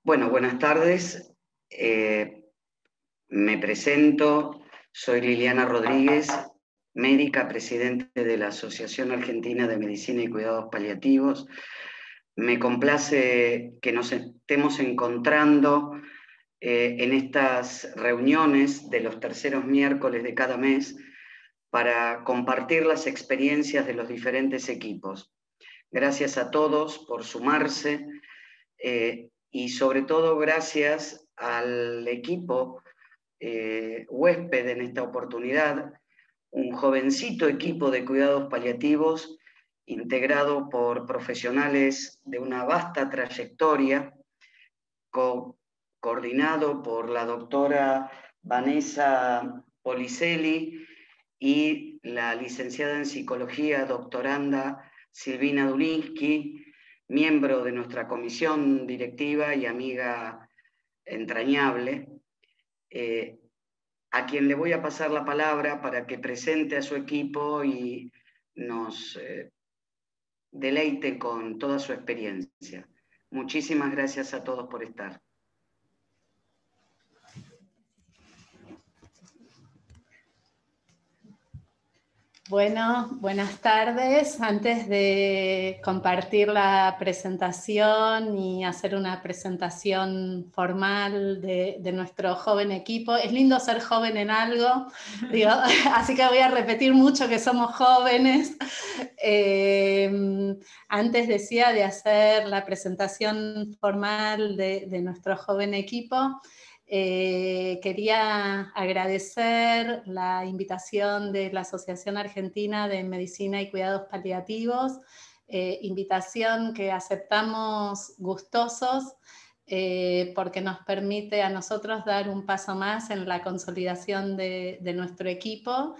Bueno, buenas tardes. Me presento, soy Liliana Rodríguez, médica, presidente de la Asociación Argentina de Medicina y Cuidados Paliativos. Me complace que nos estemos encontrando en estas reuniones de los terceros miércoles de cada mes para compartir las experiencias de los diferentes equipos. Gracias a todos por sumarse. Y sobre todo gracias al equipo huésped en esta oportunidad, un jovencito equipo de cuidados paliativos integrado por profesionales de una vasta trayectoria, coordinado por la doctora Vanessa Policelli y la licenciada en psicología doctoranda Silvina Dulinsky, miembro de nuestra comisión directiva y amiga entrañable, a quien le voy a pasar la palabra para que presente a su equipo y nos deleite con toda su experiencia. Muchísimas gracias a todos por estar. Bueno, buenas tardes. Antes de compartir la presentación y hacer una presentación formal de nuestro joven equipo, es lindo ser joven en algo, digo, así que voy a repetir mucho que somos jóvenes. Antes decía de hacer la presentación formal de nuestro joven equipo, quería agradecer la invitación de la Asociación Argentina de Medicina y Cuidados Paliativos, invitación que aceptamos gustosos porque nos permite a nosotros dar un paso más en la consolidación de nuestro equipo.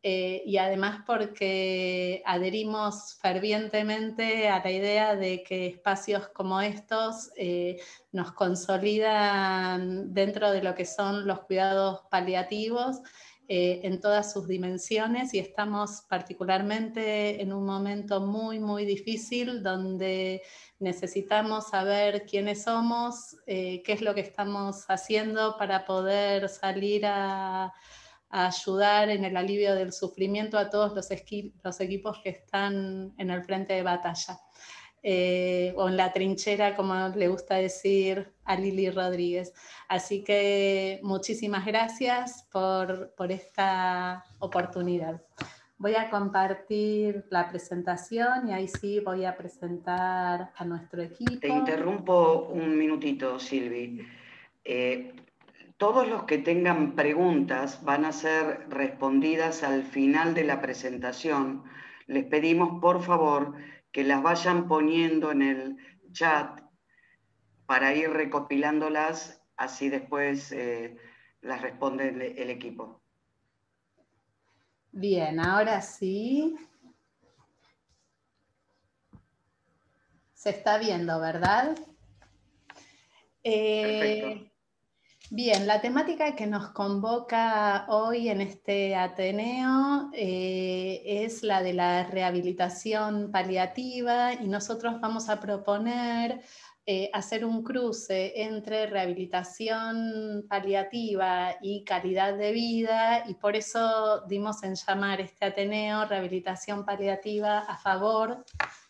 Y además porque adherimos fervientemente a la idea de que espacios como estos nos consolidan dentro de lo que son los cuidados paliativos en todas sus dimensiones, y estamos particularmente en un momento muy, muy difícil donde necesitamos saber quiénes somos, qué es lo que estamos haciendo para poder salir a ayudar en el alivio del sufrimiento a todos los equipos que están en el frente de batalla, o en la trinchera, como le gusta decir a Lili Rodríguez. Así que muchísimas gracias por esta oportunidad. Voy a compartir la presentación y ahí sí voy a presentar a nuestro equipo. Te interrumpo un minutito, Silvi. Todos los que tengan preguntas van a ser respondidas al final de la presentación. Les pedimos, por favor, que las vayan poniendo en el chat para ir recopilándolas, así después las responde el equipo. Bien, ahora sí. Se está viendo, ¿verdad? Perfecto. Bien, la temática que nos convoca hoy en este Ateneo es la de la rehabilitación paliativa, y nosotros vamos a proponer hacer un cruce entre rehabilitación paliativa y calidad de vida, y por eso dimos en llamar este Ateneo Rehabilitación Paliativa a favor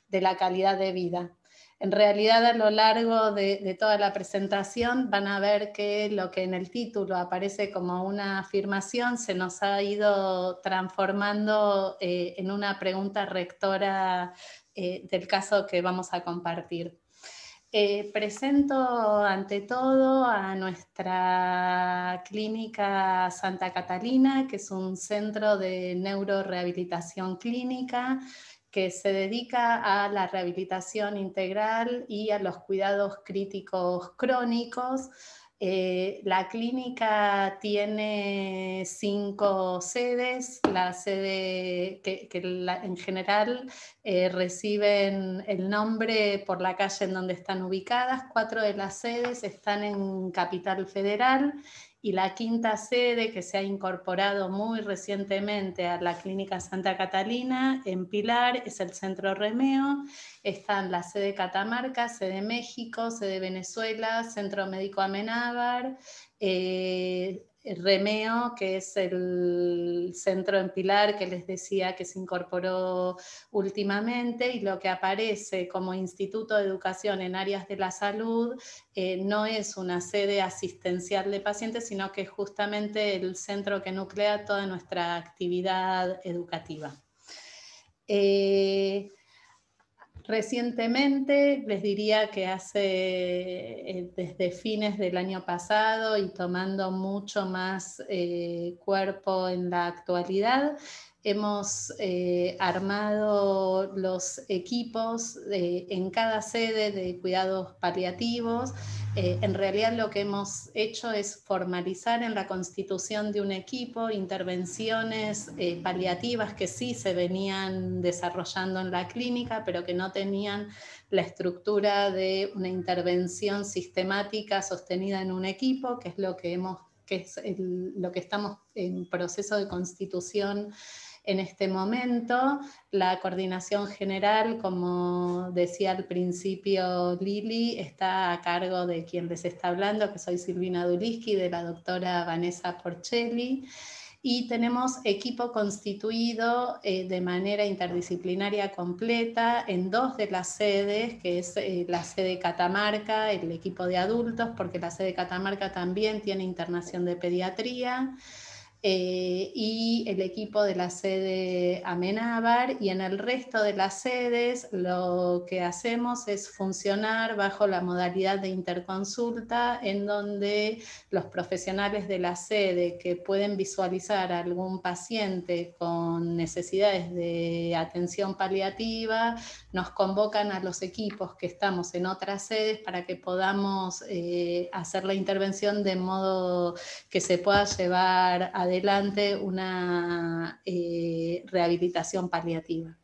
de la calidad de vida. En realidad, a lo largo de toda la presentación van a ver que lo que en el título aparece como una afirmación se nos ha ido transformando en una pregunta rectora del caso que vamos a compartir. Presento ante todo a nuestra clínica Santa Catalina, que es un centro de neurorehabilitación clínica que se dedica a la rehabilitación integral y a los cuidados críticos crónicos. La clínica tiene 5 sedes, la sede que en general reciben el nombre por la calle en donde están ubicadas. 4 de las sedes están en Capital Federal Y la quinta sede que se ha incorporado muy recientemente a la Clínica Santa Catalina en Pilar es el Centro Remeo. Están la sede Catamarca, sede México, sede Venezuela, Centro Médico Amenábar, Remeo, que es el centro en Pilar que les decía que se incorporó últimamente, y lo que aparece como Instituto de Educación en áreas de la salud no es una sede asistencial de pacientes, sino que es justamente el centro que nuclea toda nuestra actividad educativa. Recientemente, les diría que desde fines del año pasado y tomando mucho más cuerpo en la actualidad, hemos armado los equipos en cada sede de cuidados paliativos. En realidad lo que hemos hecho es formalizar en la constitución de un equipo intervenciones paliativas que sí se venían desarrollando en la clínica, pero que no tenían la estructura de una intervención sistemática sostenida en un equipo, que es lo que lo que estamos en proceso de constitución en este momento. La coordinación general, como decía al principio Lili, está a cargo de quien les está hablando, que soy Silvina Duliski, de la doctora Vanessa Porcelli. Y tenemos equipo constituido de manera interdisciplinaria completa en 2 de las sedes, que es la sede Catamarca, el equipo de adultos, porque la sede Catamarca también tiene internación de pediatría, y el equipo de la sede Amenábar, y en el resto de las sedes lo que hacemos es funcionar bajo la modalidad de interconsulta, en donde los profesionales de la sede que pueden visualizar a algún paciente con necesidades de atención paliativa nos convocan a los equipos que estamos en otras sedes para que podamos hacer la intervención de modo que se pueda llevar adelante una rehabilitación paliativa.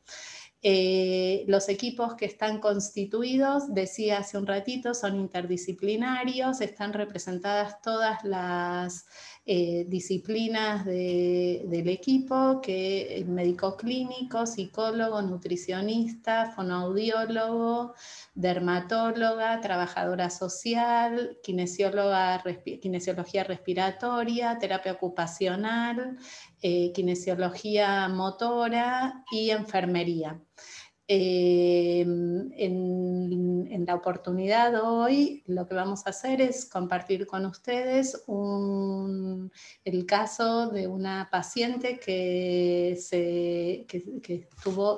Los equipos que están constituidos, decía hace un ratito, son interdisciplinarios, están representadas todas las disciplinas del equipo, que médico clínico, psicólogo, nutricionista, fonoaudiólogo, dermatóloga, trabajadora social, kinesiología respiratoria, terapia ocupacional, kinesiología motora y enfermería. En la oportunidad hoy lo que vamos a hacer es compartir con ustedes el caso de una paciente que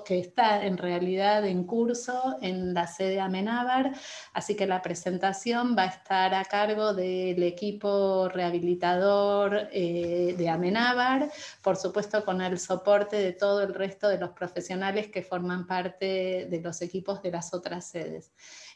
está en realidad en curso en la sede Amenábar, así que la presentación va a estar a cargo del equipo rehabilitador de Amenábar, por supuesto con el soporte de todo el resto de los profesionales que forman parte de los equipos de las otras sedes.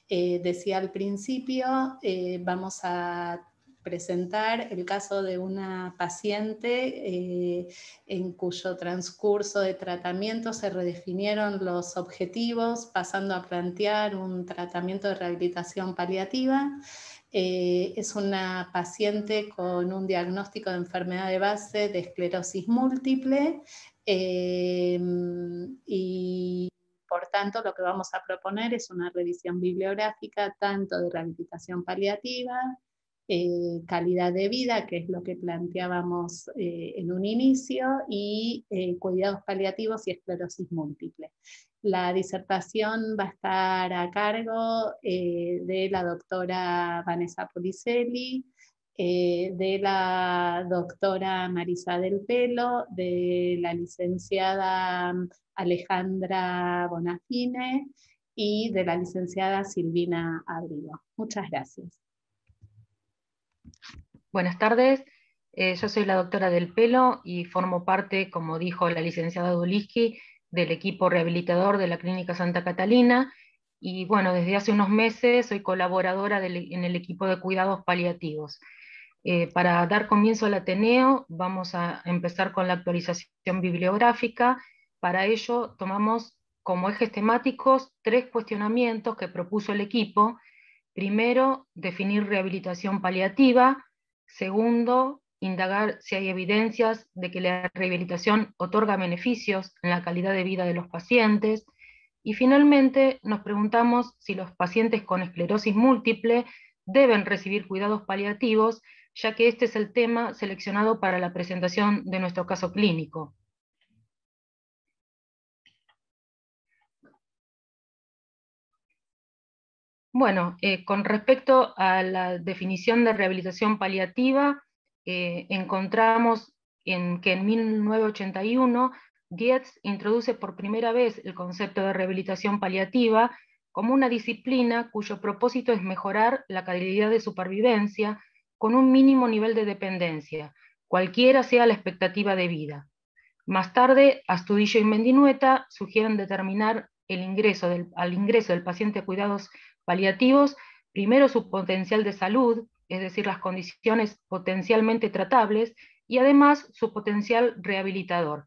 Decía al principio, vamos a presentar el caso de una paciente en cuyo transcurso de tratamiento se redefinieron los objetivos, pasando a plantear un tratamiento de rehabilitación paliativa. Es una paciente con un diagnóstico de enfermedad de base de esclerosis múltiple, y por tanto lo que vamos a proponer es una revisión bibliográfica tanto de rehabilitación paliativa, calidad de vida, que es lo que planteábamos en un inicio, y cuidados paliativos y esclerosis múltiple. La disertación va a estar a cargo de la doctora Vanessa Policelli, de la doctora Marisa del Pelo, de la licenciada Alejandra Bonafine y de la licenciada Silvina Abrigo. Muchas gracias. Buenas tardes, yo soy la doctora Del Pelo y formo parte, como dijo la licenciada Duliski, del equipo rehabilitador de la Clínica Santa Catalina, y bueno, desde hace unos meses soy colaboradora en el equipo de cuidados paliativos. Para dar comienzo al Ateneo vamos a empezar con la actualización bibliográfica. Para ello tomamos como ejes temáticos 3 cuestionamientos que propuso el equipo. Primero, definir rehabilitación paliativa. Segundo, indagar si hay evidencias de que la rehabilitación otorga beneficios en la calidad de vida de los pacientes, y finalmente nos preguntamos si los pacientes con esclerosis múltiple deben recibir cuidados paliativos, ya que este es el tema seleccionado para la presentación de nuestro caso clínico. Bueno, con respecto a la definición de rehabilitación paliativa, encontramos que en 1981 Dietz introduce por primera vez el concepto de rehabilitación paliativa como una disciplina cuyo propósito es mejorar la calidad de supervivencia con un mínimo nivel de dependencia, cualquiera sea la expectativa de vida. Más tarde, Astudillo y Mendinueta sugieren determinar al ingreso del paciente a cuidados paliativos, primero su potencial de salud, es decir, las condiciones potencialmente tratables, y además su potencial rehabilitador.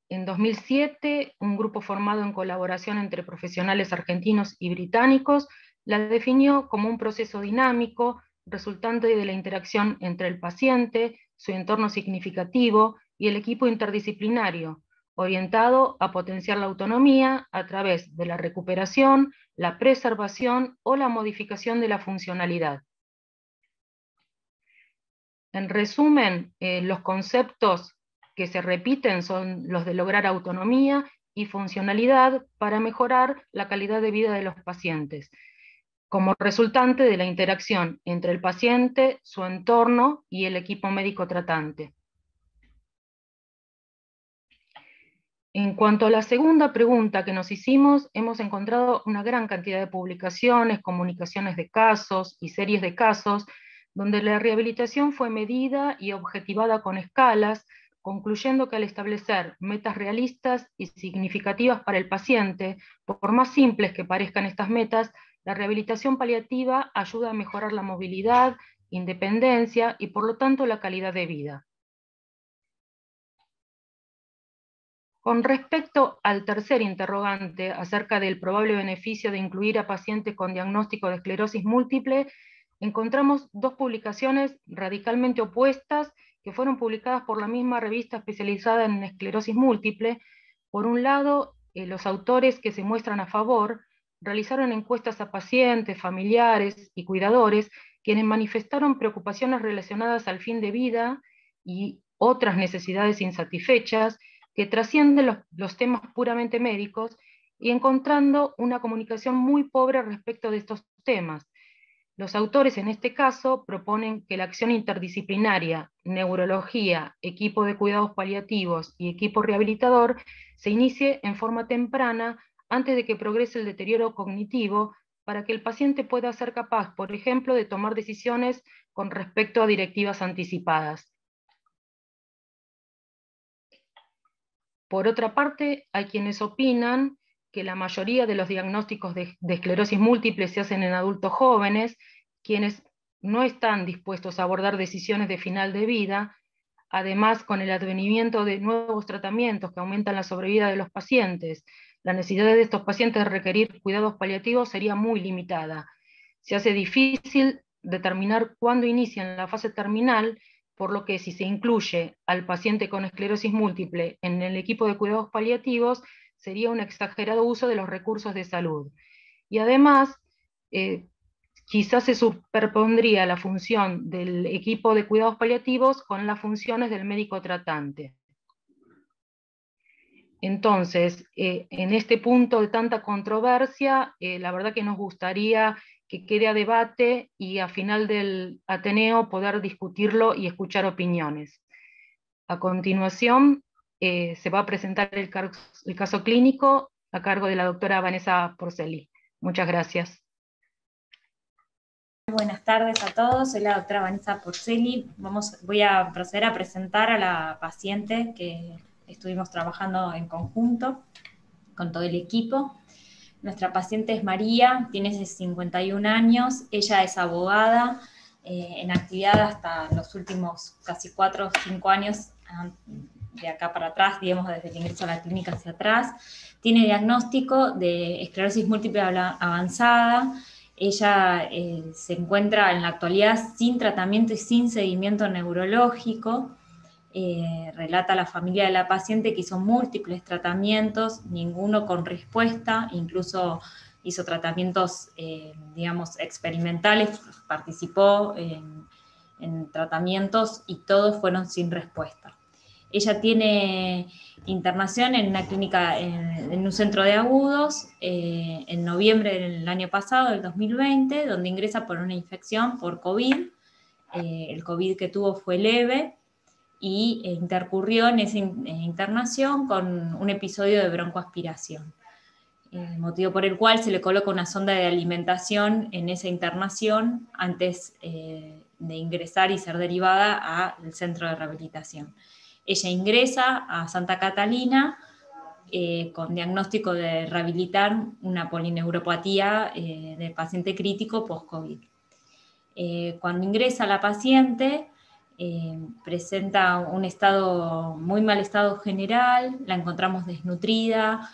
En 2007, un grupo formado en colaboración entre profesionales argentinos y británicos la definió como un proceso dinámico resultante de la interacción entre el paciente, su entorno significativo y el equipo interdisciplinario, orientado a potenciar la autonomía a través de la recuperación, la preservación o la modificación de la funcionalidad. En resumen, los conceptos que se repiten son los de lograr autonomía y funcionalidad para mejorar la calidad de vida de los pacientes, como resultante de la interacción entre el paciente, su entorno y el equipo médico tratante. En cuanto a la segunda pregunta que nos hicimos, hemos encontrado una gran cantidad de publicaciones, comunicaciones de casos y series de casos, donde la rehabilitación fue medida y objetivada con escalas, concluyendo que al establecer metas realistas y significativas para el paciente, por más simples que parezcan estas metas, la rehabilitación paliativa ayuda a mejorar la movilidad, independencia y por lo tanto la calidad de vida. Con respecto al tercer interrogante acerca del probable beneficio de incluir a pacientes con diagnóstico de esclerosis múltiple, encontramos dos publicaciones radicalmente opuestas que fueron publicadas por la misma revista especializada en esclerosis múltiple. Por un lado, los autores que se muestran a favor realizaron encuestas a pacientes, familiares y cuidadores, quienes manifestaron preocupaciones relacionadas al fin de vida y otras necesidades insatisfechas, que trascienden los temas puramente médicos, y encontrando una comunicación muy pobre respecto de estos temas. Los autores en este caso proponen que la acción interdisciplinaria, neurología, equipo de cuidados paliativos y equipo rehabilitador se inicie en forma temprana antes de que progrese el deterioro cognitivo, para que el paciente pueda ser capaz, por ejemplo, de tomar decisiones con respecto a directivas anticipadas. Por otra parte, hay quienes opinan que la mayoría de los diagnósticos de esclerosis múltiple se hacen en adultos jóvenes, quienes no están dispuestos a abordar decisiones de final de vida. Además, con el advenimiento de nuevos tratamientos que aumentan la sobrevida de los pacientes, la necesidad de estos pacientes de requerir cuidados paliativos sería muy limitada. Se hace difícil determinar cuándo inician la fase terminal, por lo que si se incluye al paciente con esclerosis múltiple en el equipo de cuidados paliativos, sería un exagerado uso de los recursos de salud. Y además, quizás se superpondría la función del equipo de cuidados paliativos con las funciones del médico tratante. Entonces, en este punto de tanta controversia, la verdad que nos gustaría que quede a debate y a final del Ateneo poder discutirlo y escuchar opiniones. A continuación, se va a presentar el caso clínico a cargo de la doctora Vanessa Porcelli. Muchas gracias. Buenas tardes a todos, soy la doctora Vanessa Porcelli. Voy a proceder a presentar a la paciente que estuvimos trabajando en conjunto con todo el equipo. Nuestra paciente es María, tiene 51 años, ella es abogada, en actividad hasta los últimos casi 4 o 5 años, de acá para atrás, digamos desde el ingreso a la clínica hacia atrás. Tiene diagnóstico de esclerosis múltiple avanzada, Ella se encuentra en la actualidad sin tratamiento y sin seguimiento neurológico. Relata a la familia de la paciente que hizo múltiples tratamientos, ninguno con respuesta, incluso hizo tratamientos, digamos, experimentales, participó en tratamientos y todos fueron sin respuesta. Ella tiene internación en una clínica, en un centro de agudos, en noviembre del año pasado, del 2020, donde ingresa por una infección por COVID. El COVID que tuvo fue leve y intercurrió en esa internación con un episodio de broncoaspiración, motivo por el cual se le coloca una sonda de alimentación en esa internación antes de ingresar y ser derivada al centro de rehabilitación. Ella ingresa a Santa Catalina con diagnóstico de rehabilitar una polineuropatía de paciente crítico post-COVID. Cuando ingresa la paciente, presenta un muy mal estado general, la encontramos desnutrida,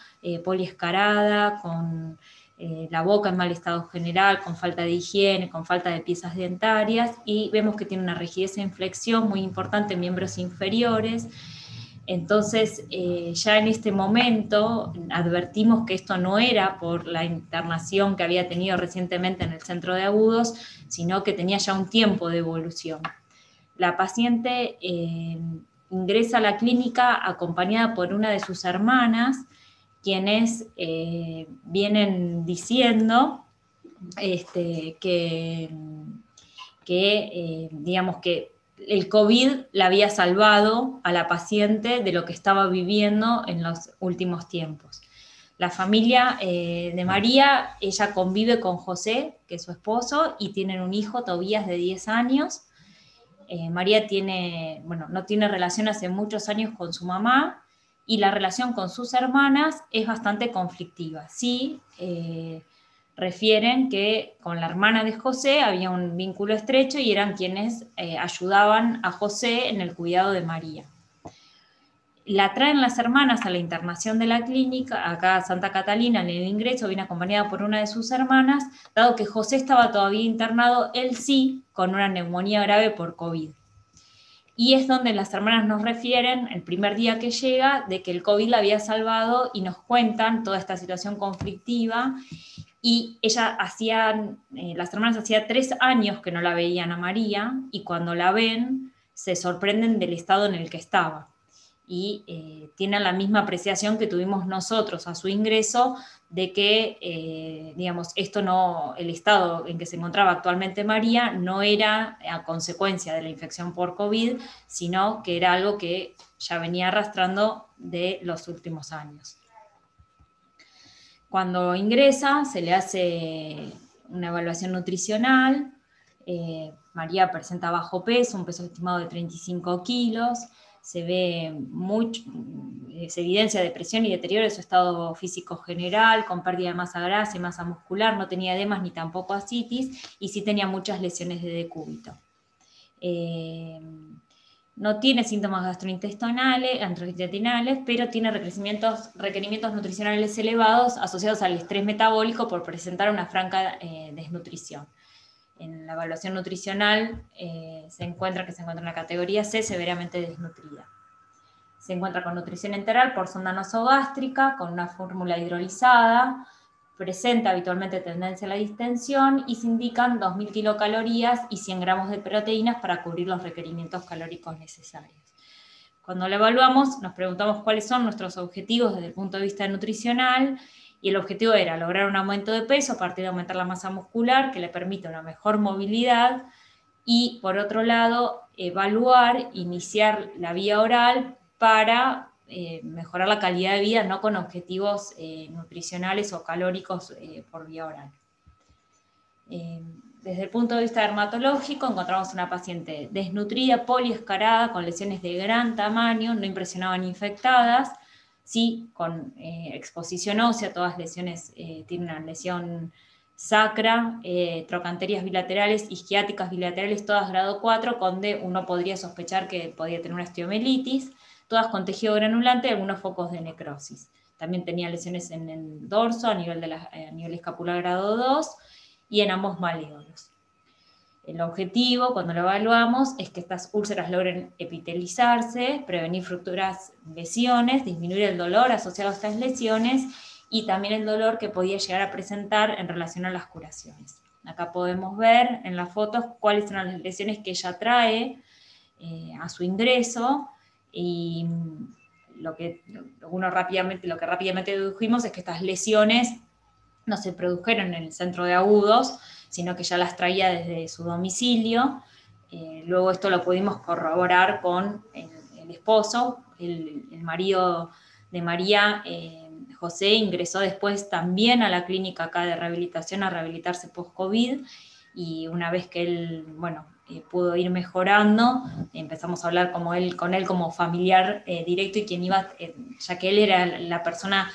poliescarada, con la boca en mal estado general, con falta de higiene, con falta de piezas dentarias, y vemos que tiene una rigidez e inflexión muy importante en miembros inferiores. Entonces, ya en este momento advertimos que esto no era por la internación que había tenido recientemente en el centro de agudos, sino que tenía ya un tiempo de evolución. La paciente ingresa a la clínica acompañada por una de sus hermanas, quienes vienen diciendo digamos que el COVID la había salvado a la paciente de lo que estaba viviendo en los últimos tiempos. La familia de María, ella convive con José, que es su esposo, y tienen un hijo, Tobías, de 10 años. María no tiene relación hace muchos años con su mamá, y la relación con sus hermanas es bastante conflictiva. Sí, refieren que con la hermana de José había un vínculo estrecho y eran quienes ayudaban a José en el cuidado de María. La traen las hermanas a la internación de la clínica, acá a Santa Catalina, en el ingreso, viene acompañada por una de sus hermanas, dado que José estaba todavía internado, él sí, con una neumonía grave por COVID. Y es donde las hermanas nos refieren, el primer día que llega, de que el COVID la había salvado y nos cuentan toda esta situación conflictiva. Y las hermanas hacía 3 años que no la veían a María, y cuando la ven se sorprenden del estado en el que estaba. Y tienen la misma apreciación que tuvimos nosotros a su ingreso, de que, el estado en que se encontraba actualmente María no era a consecuencia de la infección por COVID, sino que era algo que ya venía arrastrando de los últimos años. Cuando ingresa, se le hace una evaluación nutricional. María presenta bajo peso, un peso estimado de 35 kilos. Se evidencia depresión y deterioro de su estado físico general, con pérdida de masa grasa y masa muscular. No tenía edemas ni tampoco ascitis, y sí tenía muchas lesiones de decúbito. No tiene síntomas gastrointestinales, pero tiene requerimientos nutricionales elevados asociados al estrés metabólico por presentar una franca desnutrición. En la evaluación nutricional se encuentra en la categoría C, severamente desnutrida. Se encuentra con nutrición enteral por sonda nasogástrica, con una fórmula hidrolizada, presenta habitualmente tendencia a la distensión, y se indican 2.000 kilocalorías y 100 gramos de proteínas para cubrir los requerimientos calóricos necesarios. Cuando la evaluamos, nos preguntamos cuáles son nuestros objetivos desde el punto de vista nutricional, y el objetivo era lograr un aumento de peso a partir de aumentar la masa muscular, que le permita una mejor movilidad, y por otro lado, iniciar la vía oral para mejorar la calidad de vida, no con objetivos nutricionales o calóricos por vía oral. Desde el punto de vista dermatológico, encontramos una paciente desnutrida, poliescarada, con lesiones de gran tamaño, no impresionaban infectadas, sí con exposición ósea. Todas las lesiones tienen una lesión sacra, trocanterias bilaterales, isquiáticas bilaterales, todas grado 4, donde uno podría sospechar que podía tener una osteomelitis, todas con tejido granulante y algunos focos de necrosis. También tenía lesiones en el dorso a nivel escapular grado 2, y en ambos malleolos. El objetivo, cuando lo evaluamos, es que estas úlceras logren epitelizarse, prevenir futuras lesiones, disminuir el dolor asociado a estas lesiones y también el dolor que podía llegar a presentar en relación a las curaciones. Acá podemos ver en las fotos cuáles son las lesiones que ella trae a su ingreso, y lo que rápidamente dedujimos es que estas lesiones no se produjeron en el centro de agudos, sino que ya las traía desde su domicilio. Luego esto lo pudimos corroborar con el esposo, el marido de María, José, ingresó después también a la clínica acá de rehabilitación a rehabilitarse post-COVID, y una vez que él, pudo ir mejorando, empezamos a hablar con él como familiar directo, y quien iba, ya que él era la persona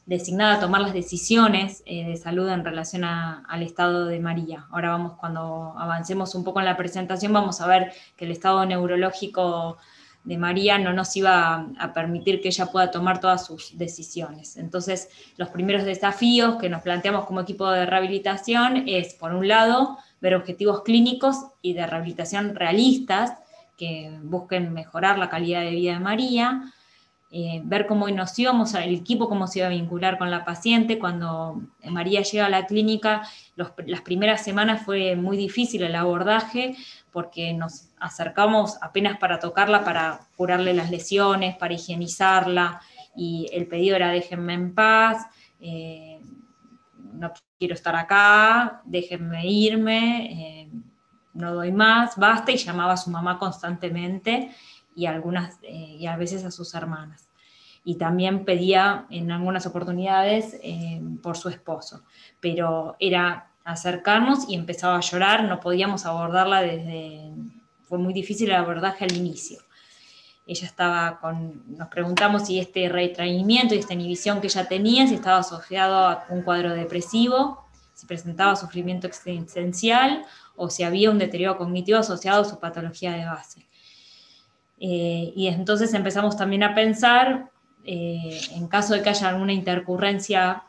designada a tomar las decisiones de salud en relación al estado de María. Ahora cuando avancemos un poco en la presentación, vamos a ver que el estado neurológico de María no nos iba a permitir que ella pueda tomar todas sus decisiones. Entonces, los primeros desafíos que nos planteamos como equipo de rehabilitación es, por un lado, ver objetivos clínicos y de rehabilitación realistas que busquen mejorar la calidad de vida de María, ver cómo el equipo cómo se iba a vincular con la paciente. Cuando María llega a la clínica, las primeras semanas fue muy difícil el abordaje, porque nos acercamos apenas para tocarla, para curarle las lesiones, para higienizarla, y el pedido era: déjenme en paz, no quiero estar acá, déjenme irme, no doy más, basta, y llamaba a su mamá constantemente, y a veces a sus hermanas. Y también pedía en algunas oportunidades por su esposo, pero era acercarnos y empezaba a llorar, no podíamos abordarla fue muy difícil el abordaje al inicio. Ella nos preguntamos si este retraimiento y esta inhibición que ella tenía, si estaba asociado a un cuadro depresivo, si presentaba sufrimiento existencial, o si había un deterioro cognitivo asociado a su patología de base. Y entonces empezamos también a pensar, en caso de que haya alguna intercurrencia,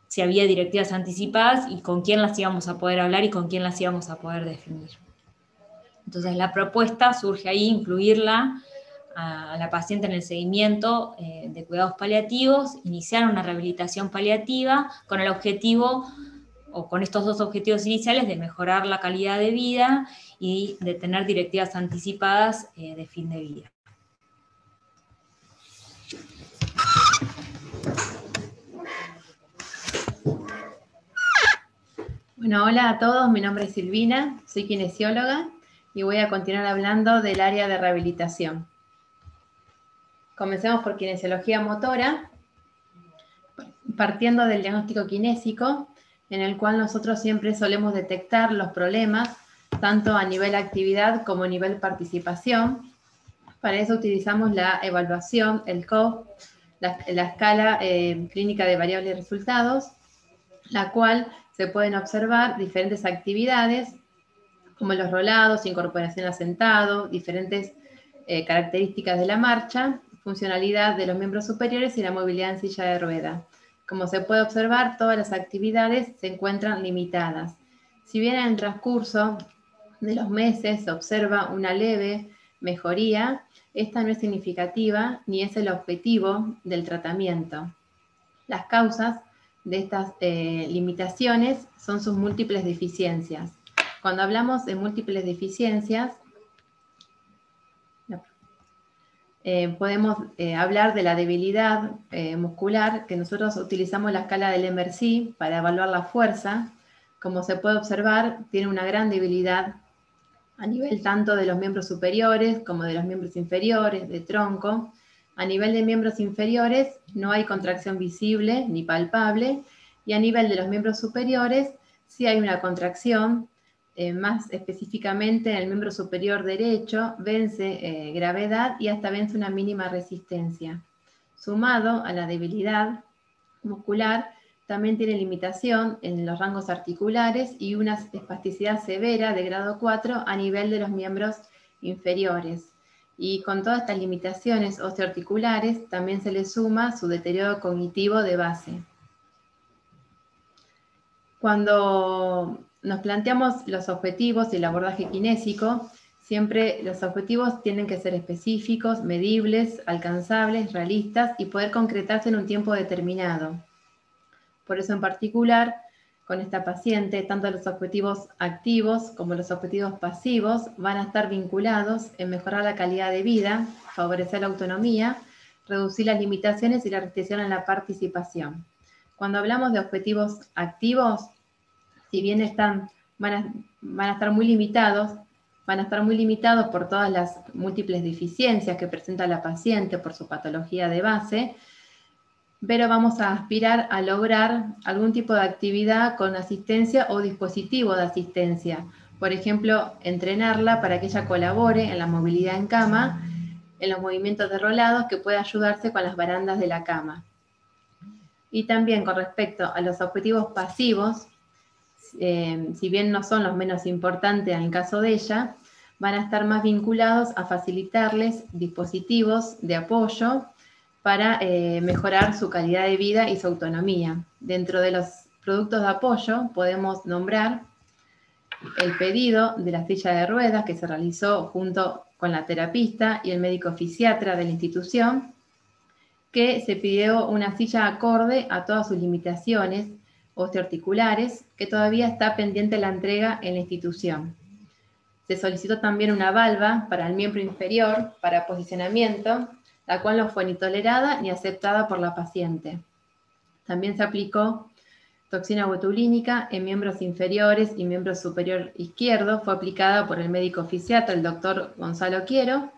si había directivas anticipadas y con quién las íbamos a poder hablar y con quién las íbamos a poder definir. Entonces la propuesta surge ahí, incluirla a la paciente en el seguimiento de cuidados paliativos, iniciar una rehabilitación paliativa con el objetivo, o con estos dos objetivos iniciales, de mejorar la calidad de vida y de tener directivas anticipadas de fin de vida. Bueno, hola a todos, mi nombre es Silvina, soy kinesióloga y voy a continuar hablando del área de rehabilitación. Comencemos por kinesiología motora, partiendo del diagnóstico kinésico, en el cual nosotros siempre solemos detectar los problemas, tanto a nivel actividad como a nivel participación. Para eso utilizamos la evaluación, el COV, la escala clínica de variables y resultados, la cual se pueden observar diferentes actividades, como los rolados, incorporación a sentado, diferentes características de la marcha, funcionalidad de los miembros superiores y la movilidad en silla de rueda. Como se puede observar, todas las actividades se encuentran limitadas. Si bien en el transcurso de los meses se observa una leve mejoría, esta no es significativa ni es el objetivo del tratamiento. Las causas de estas limitaciones son sus múltiples deficiencias. Cuando hablamos de múltiples deficiencias, podemos hablar de la debilidad muscular, que nosotros utilizamos la escala del MRC para evaluar la fuerza. Como se puede observar, tiene una gran debilidad a nivel tanto de los miembros superiores como de los miembros inferiores, de tronco. A nivel de miembros inferiores no hay contracción visible ni palpable, y a nivel de los miembros superiores sí hay una contracción, más específicamente en el miembro superior derecho vence gravedad y hasta vence una mínima resistencia. Sumado a la debilidad muscular, también tiene limitación en los rangos articulares y una espasticidad severa de grado 4 a nivel de los miembros inferiores. Y con todas estas limitaciones osteoarticulares también se le suma su deterioro cognitivo de base. Cuando nos planteamos los objetivos y el abordaje kinésico, siempre los objetivos tienen que ser específicos, medibles, alcanzables, realistas y poder concretarse en un tiempo determinado. Por eso en particular, con esta paciente, tanto los objetivos activos como los objetivos pasivos van a estar vinculados en mejorar la calidad de vida, favorecer la autonomía, reducir las limitaciones y la restricción en la participación. Cuando hablamos de objetivos activos, si bien van a estar muy limitados por todas las múltiples deficiencias que presenta la paciente por su patología de base, pero vamos a aspirar a lograr algún tipo de actividad con asistencia o dispositivo de asistencia. Por ejemplo, entrenarla para que ella colabore en la movilidad en cama, en los movimientos de rolados, que pueda ayudarse con las barandas de la cama. Y también con respecto a los objetivos pasivos, si bien no son los menos importantes en el caso de ella, van a estar más vinculados a facilitarles dispositivos de apoyo para mejorar su calidad de vida y su autonomía. Dentro de los productos de apoyo podemos nombrar el pedido de la silla de ruedas que se realizó junto con la terapista y el médico fisiatra de la institución, que se pidió una silla acorde a todas sus limitaciones osteoarticulares, que todavía está pendiente la entrega en la institución. Se solicitó también una valva para el miembro inferior para posicionamiento, la cual no fue ni tolerada ni aceptada por la paciente. También se aplicó toxina botulínica en miembros inferiores y miembro superior izquierdo. Fue aplicada por el médico fisiatra, el doctor Gonzalo Quiero,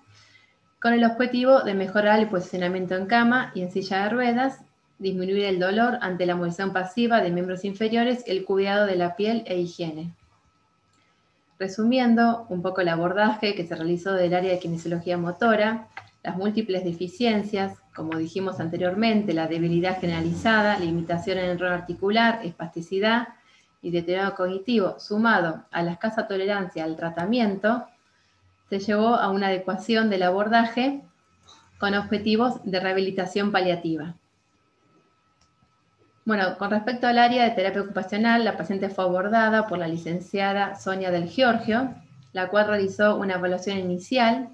con el objetivo de mejorar el posicionamiento en cama y en silla de ruedas, disminuir el dolor ante la movilización pasiva de miembros inferiores, el cuidado de la piel e higiene. Resumiendo un poco el abordaje que se realizó del área de kinesiología motora, las múltiples deficiencias, como dijimos anteriormente, la debilidad generalizada, limitación en el rol articular, espasticidad y deterioro cognitivo, sumado a la escasa tolerancia al tratamiento, se llevó a una adecuación del abordaje con objetivos de rehabilitación paliativa. Bueno, con respecto al área de terapia ocupacional, la paciente fue abordada por la licenciada Sonia del Giorgio, la cual realizó una evaluación inicial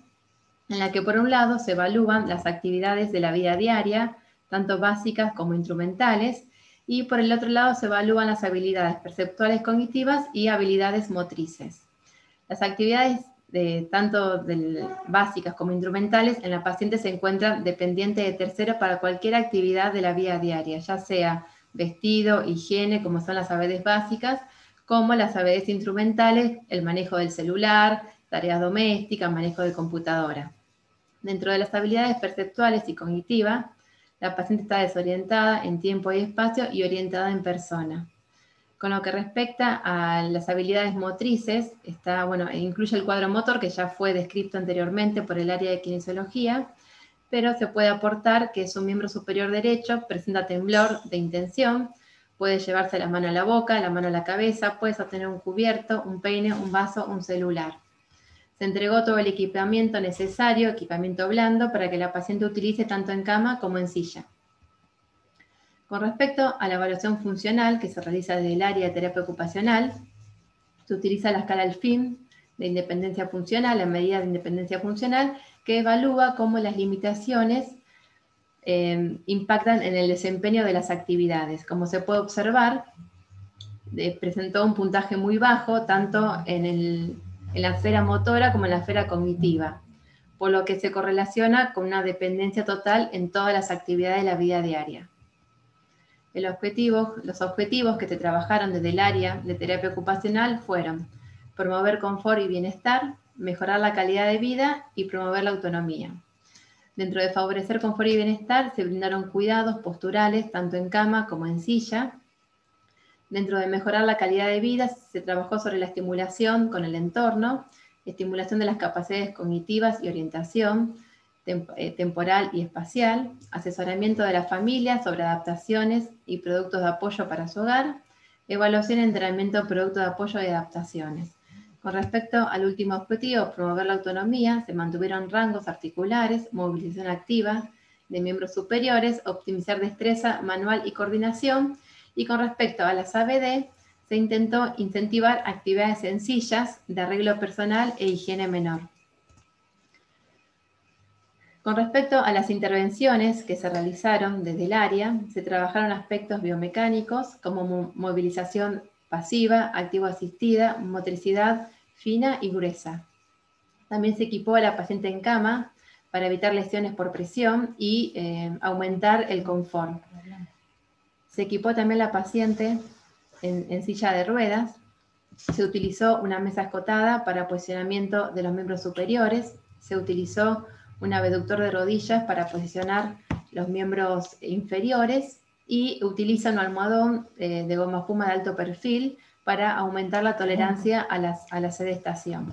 en la que por un lado se evalúan las actividades de la vida diaria, tanto básicas como instrumentales, y por el otro lado se evalúan las habilidades perceptuales cognitivas y habilidades motrices. Las actividades tanto básicas como instrumentales en la paciente se encuentran dependientes de terceros para cualquier actividad de la vida diaria, ya sea vestido, higiene, como son las habilidades básicas, como las habilidades instrumentales, el manejo del celular, tareas domésticas, manejo de computadora. Dentro de las habilidades perceptuales y cognitivas, la paciente está desorientada en tiempo y espacio y orientada en persona. Con lo que respecta a las habilidades motrices, incluye el cuadro motor que ya fue descrito anteriormente por el área de kinesiología, pero se puede aportar que su miembro superior derecho presenta temblor de intención, puede llevarse la mano a la boca, la mano a la cabeza, puede sostener un cubierto, un peine, un vaso, un celular. Se entregó todo el equipamiento necesario, equipamiento blando, para que la paciente utilice tanto en cama como en silla. Con respecto a la evaluación funcional que se realiza desde el área de terapia ocupacional, se utiliza la escala ALFIN de independencia funcional, la medida de independencia funcional, que evalúa cómo las limitaciones impactan en el desempeño de las actividades. Como se puede observar, presentó un puntaje muy bajo, tanto en la esfera motora como en la esfera cognitiva, por lo que se correlaciona con una dependencia total en todas las actividades de la vida diaria. Los objetivos que se trabajaron desde el área de terapia ocupacional fueron promover confort y bienestar, mejorar la calidad de vida y promover la autonomía. Dentro de favorecer confort y bienestar se brindaron cuidados posturales tanto en cama como en silla. Dentro de mejorar la calidad de vida se trabajó sobre la estimulación con el entorno, estimulación de las capacidades cognitivas y orientación, temporal y espacial, asesoramiento de la familia sobre adaptaciones y productos de apoyo para su hogar, evaluación y entrenamiento de productos de apoyo y adaptaciones. Con respecto al último objetivo, promover la autonomía, se mantuvieron rangos articulares, movilización activa de miembros superiores, optimizar destreza manual y coordinación, y con respecto a las ABD, se intentó incentivar actividades sencillas de arreglo personal e higiene menor. Con respecto a las intervenciones que se realizaron desde el área, se trabajaron aspectos biomecánicos como movilización pasiva, activo-asistida, motricidad fina y gruesa. También se equipó a la paciente en cama para evitar lesiones por presión y aumentar el confort. Se equipó también la paciente en silla de ruedas. Se utilizó una mesa escotada para posicionamiento de los miembros superiores. Se utilizó un abductor de rodillas para posicionar los miembros inferiores y utiliza un almohadón de goma espuma de alto perfil para aumentar la tolerancia a la sedestación.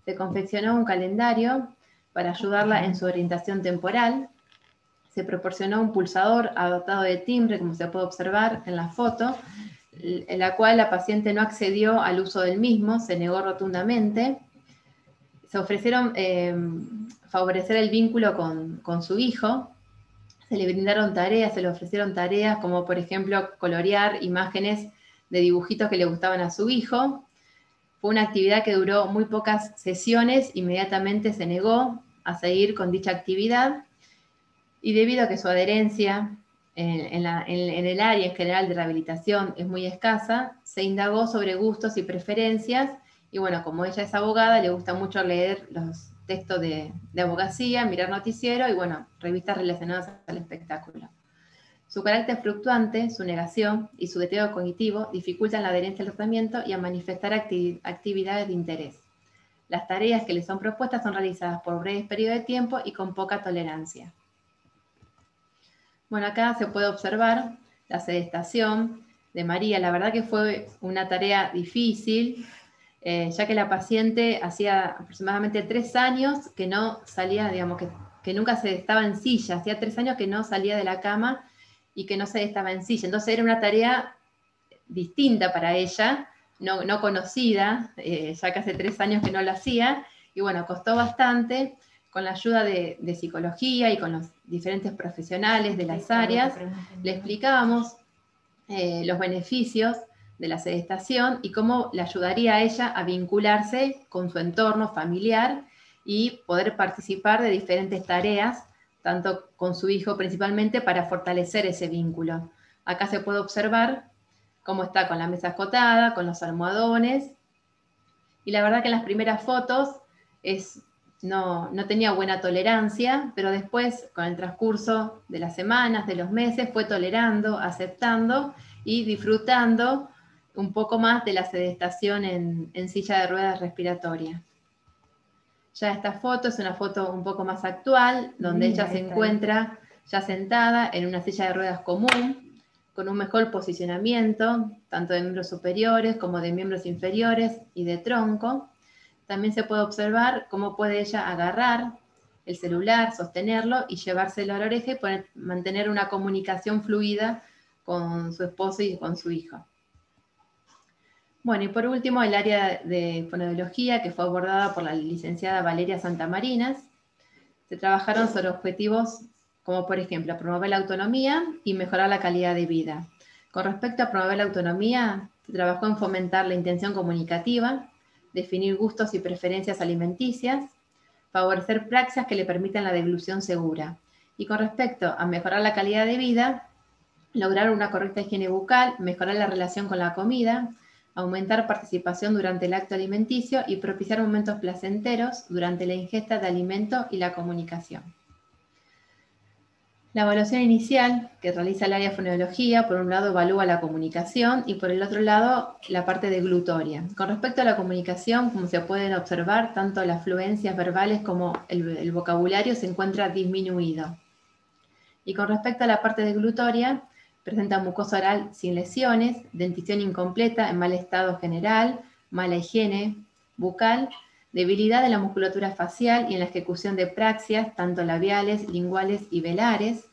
Se confeccionó un calendario para ayudarla en su orientación temporal. Se proporcionó un pulsador adaptado de timbre, como se puede observar en la foto, en la cual la paciente no accedió al uso del mismo, se negó rotundamente. Se ofrecieron favorecer el vínculo con su hijo, se le brindaron tareas, se le ofrecieron tareas como por ejemplo colorear imágenes de dibujitos que le gustaban a su hijo. Fue una actividad que duró muy pocas sesiones, inmediatamente se negó a seguir con dicha actividad y debido a que su adherencia en el área en general de rehabilitación es muy escasa, se indagó sobre gustos y preferencias. Y bueno, como ella es abogada, le gusta mucho leer los textos de abogacía, mirar noticiero y bueno, revistas relacionadas al espectáculo. Su carácter fluctuante, su negación y su deterioro cognitivo dificultan la adherencia al tratamiento y a manifestar actividades de interés. Las tareas que le son propuestas son realizadas por breves periodos de tiempo y con poca tolerancia. Bueno, acá se puede observar la sedestación de María. La verdad que fue una tarea difícil, ya que la paciente hacía aproximadamente 3 años que no salía, digamos, que nunca se estaba en silla, hacía 3 años que no salía de la cama y que no se estaba en silla. Entonces era una tarea distinta para ella, no conocida, ya que hace 3 años que no lo hacía, y bueno, costó bastante. Con la ayuda de psicología y con los diferentes profesionales de las áreas, le explicábamos los beneficios de la sedestación y cómo le ayudaría a ella a vincularse con su entorno familiar y poder participar de diferentes tareas, tanto con su hijo principalmente, para fortalecer ese vínculo. Acá se puede observar cómo está con la mesa escotada, con los almohadones, y la verdad que en las primeras fotos no tenía buena tolerancia, pero después, con el transcurso de las semanas, de los meses, fue tolerando, aceptando y disfrutando un poco más de la sedestación en silla de ruedas respiratoria. Ya esta foto es una foto un poco más actual, donde ella se encuentra ya sentada en una silla de ruedas común, con un mejor posicionamiento, tanto de miembros superiores como de miembros inferiores y de tronco. También se puede observar cómo puede ella agarrar el celular, sostenerlo y llevárselo a la oreja y mantener una comunicación fluida con su esposo y con su hijo. Bueno, y por último, el área de fonoaudiología, que fue abordada por la licenciada Valeria Santamarinas. Se trabajaron sobre objetivos como, por ejemplo, promover la autonomía y mejorar la calidad de vida. Con respecto a promover la autonomía, se trabajó en fomentar la intención comunicativa, definir gustos y preferencias alimenticias, favorecer praxias que le permitan la deglución segura. Y con respecto a mejorar la calidad de vida, lograr una correcta higiene bucal, mejorar la relación con la comida, aumentar participación durante el acto alimenticio y propiciar momentos placenteros durante la ingesta de alimento y la comunicación. La evaluación inicial que realiza el área de fonoaudiología, por un lado evalúa la comunicación y por el otro lado la parte deglutoria. Con respecto a la comunicación, como se pueden observar, tanto las fluencias verbales como el vocabulario se encuentra disminuido. Y con respecto a la parte deglutoria, presenta mucosa oral sin lesiones, dentición incompleta en mal estado general, mala higiene bucal, debilidad en la musculatura facial y en la ejecución de praxias, tanto labiales, linguales y velares,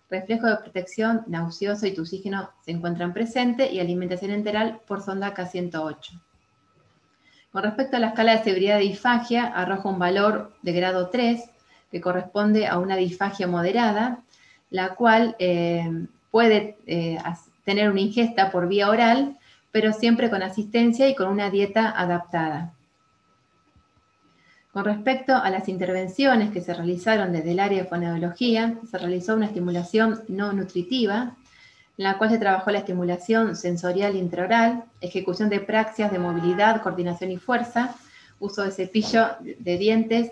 reflejo de protección nauseoso y tusígeno se encuentran presentes y alimentación enteral por sonda K108. Con respecto a la escala de severidad de disfagia, arroja un valor de grado 3, que corresponde a una disfagia moderada, la cual puede tener una ingesta por vía oral, pero siempre con asistencia y con una dieta adaptada. Con respecto a las intervenciones que se realizaron desde el área de fonoaudiología, se realizó una estimulación no nutritiva, en la cual se trabajó la estimulación sensorial intraoral, ejecución de praxias de movilidad, coordinación y fuerza, uso de cepillo de dientes,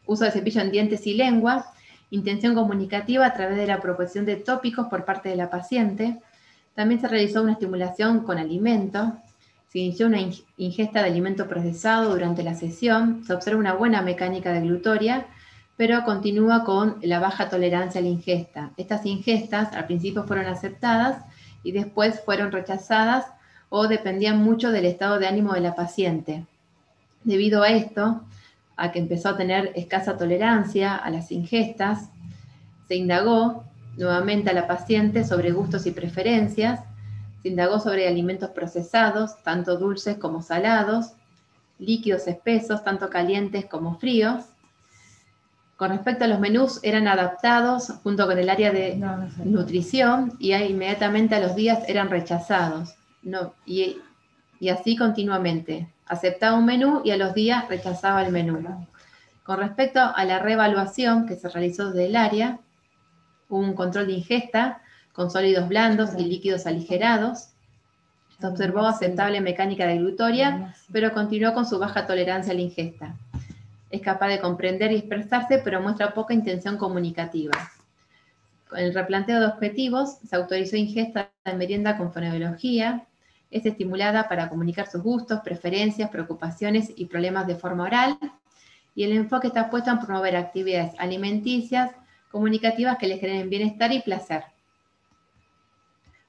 uso de cepillo en dientes y lengua, intención comunicativa a través de la proposición de tópicos por parte de la paciente. También se realizó una estimulación con alimento. Se inició una ingesta de alimento procesado durante la sesión. Se observa una buena mecánica deglutoria, pero continúa con la baja tolerancia a la ingesta. Estas ingestas al principio fueron aceptadas y después fueron rechazadas o dependían mucho del estado de ánimo de la paciente. Debido a esto, a que empezó a tener escasa tolerancia a las ingestas, se indagó nuevamente a la paciente sobre gustos y preferencias, se indagó sobre alimentos procesados, tanto dulces como salados, líquidos espesos, tanto calientes como fríos. Con respecto a los menús, eran adaptados junto con el área de nutrición y inmediatamente a los días eran rechazados. Y así continuamente. Aceptaba un menú y a los días rechazaba el menú. Con respecto a la reevaluación que se realizó desde el área, hubo un control de ingesta con sólidos blandos y líquidos aligerados. Se observó aceptable mecánica deglutoria, pero continuó con su baja tolerancia a la ingesta. Es capaz de comprender y expresarse, pero muestra poca intención comunicativa. Con el replanteo de objetivos, se autorizó ingesta de merienda con fonoaudiología. Es estimulada para comunicar sus gustos, preferencias, preocupaciones y problemas de forma oral. Y el enfoque está puesto en promover actividades alimenticias, comunicativas que le generen bienestar y placer.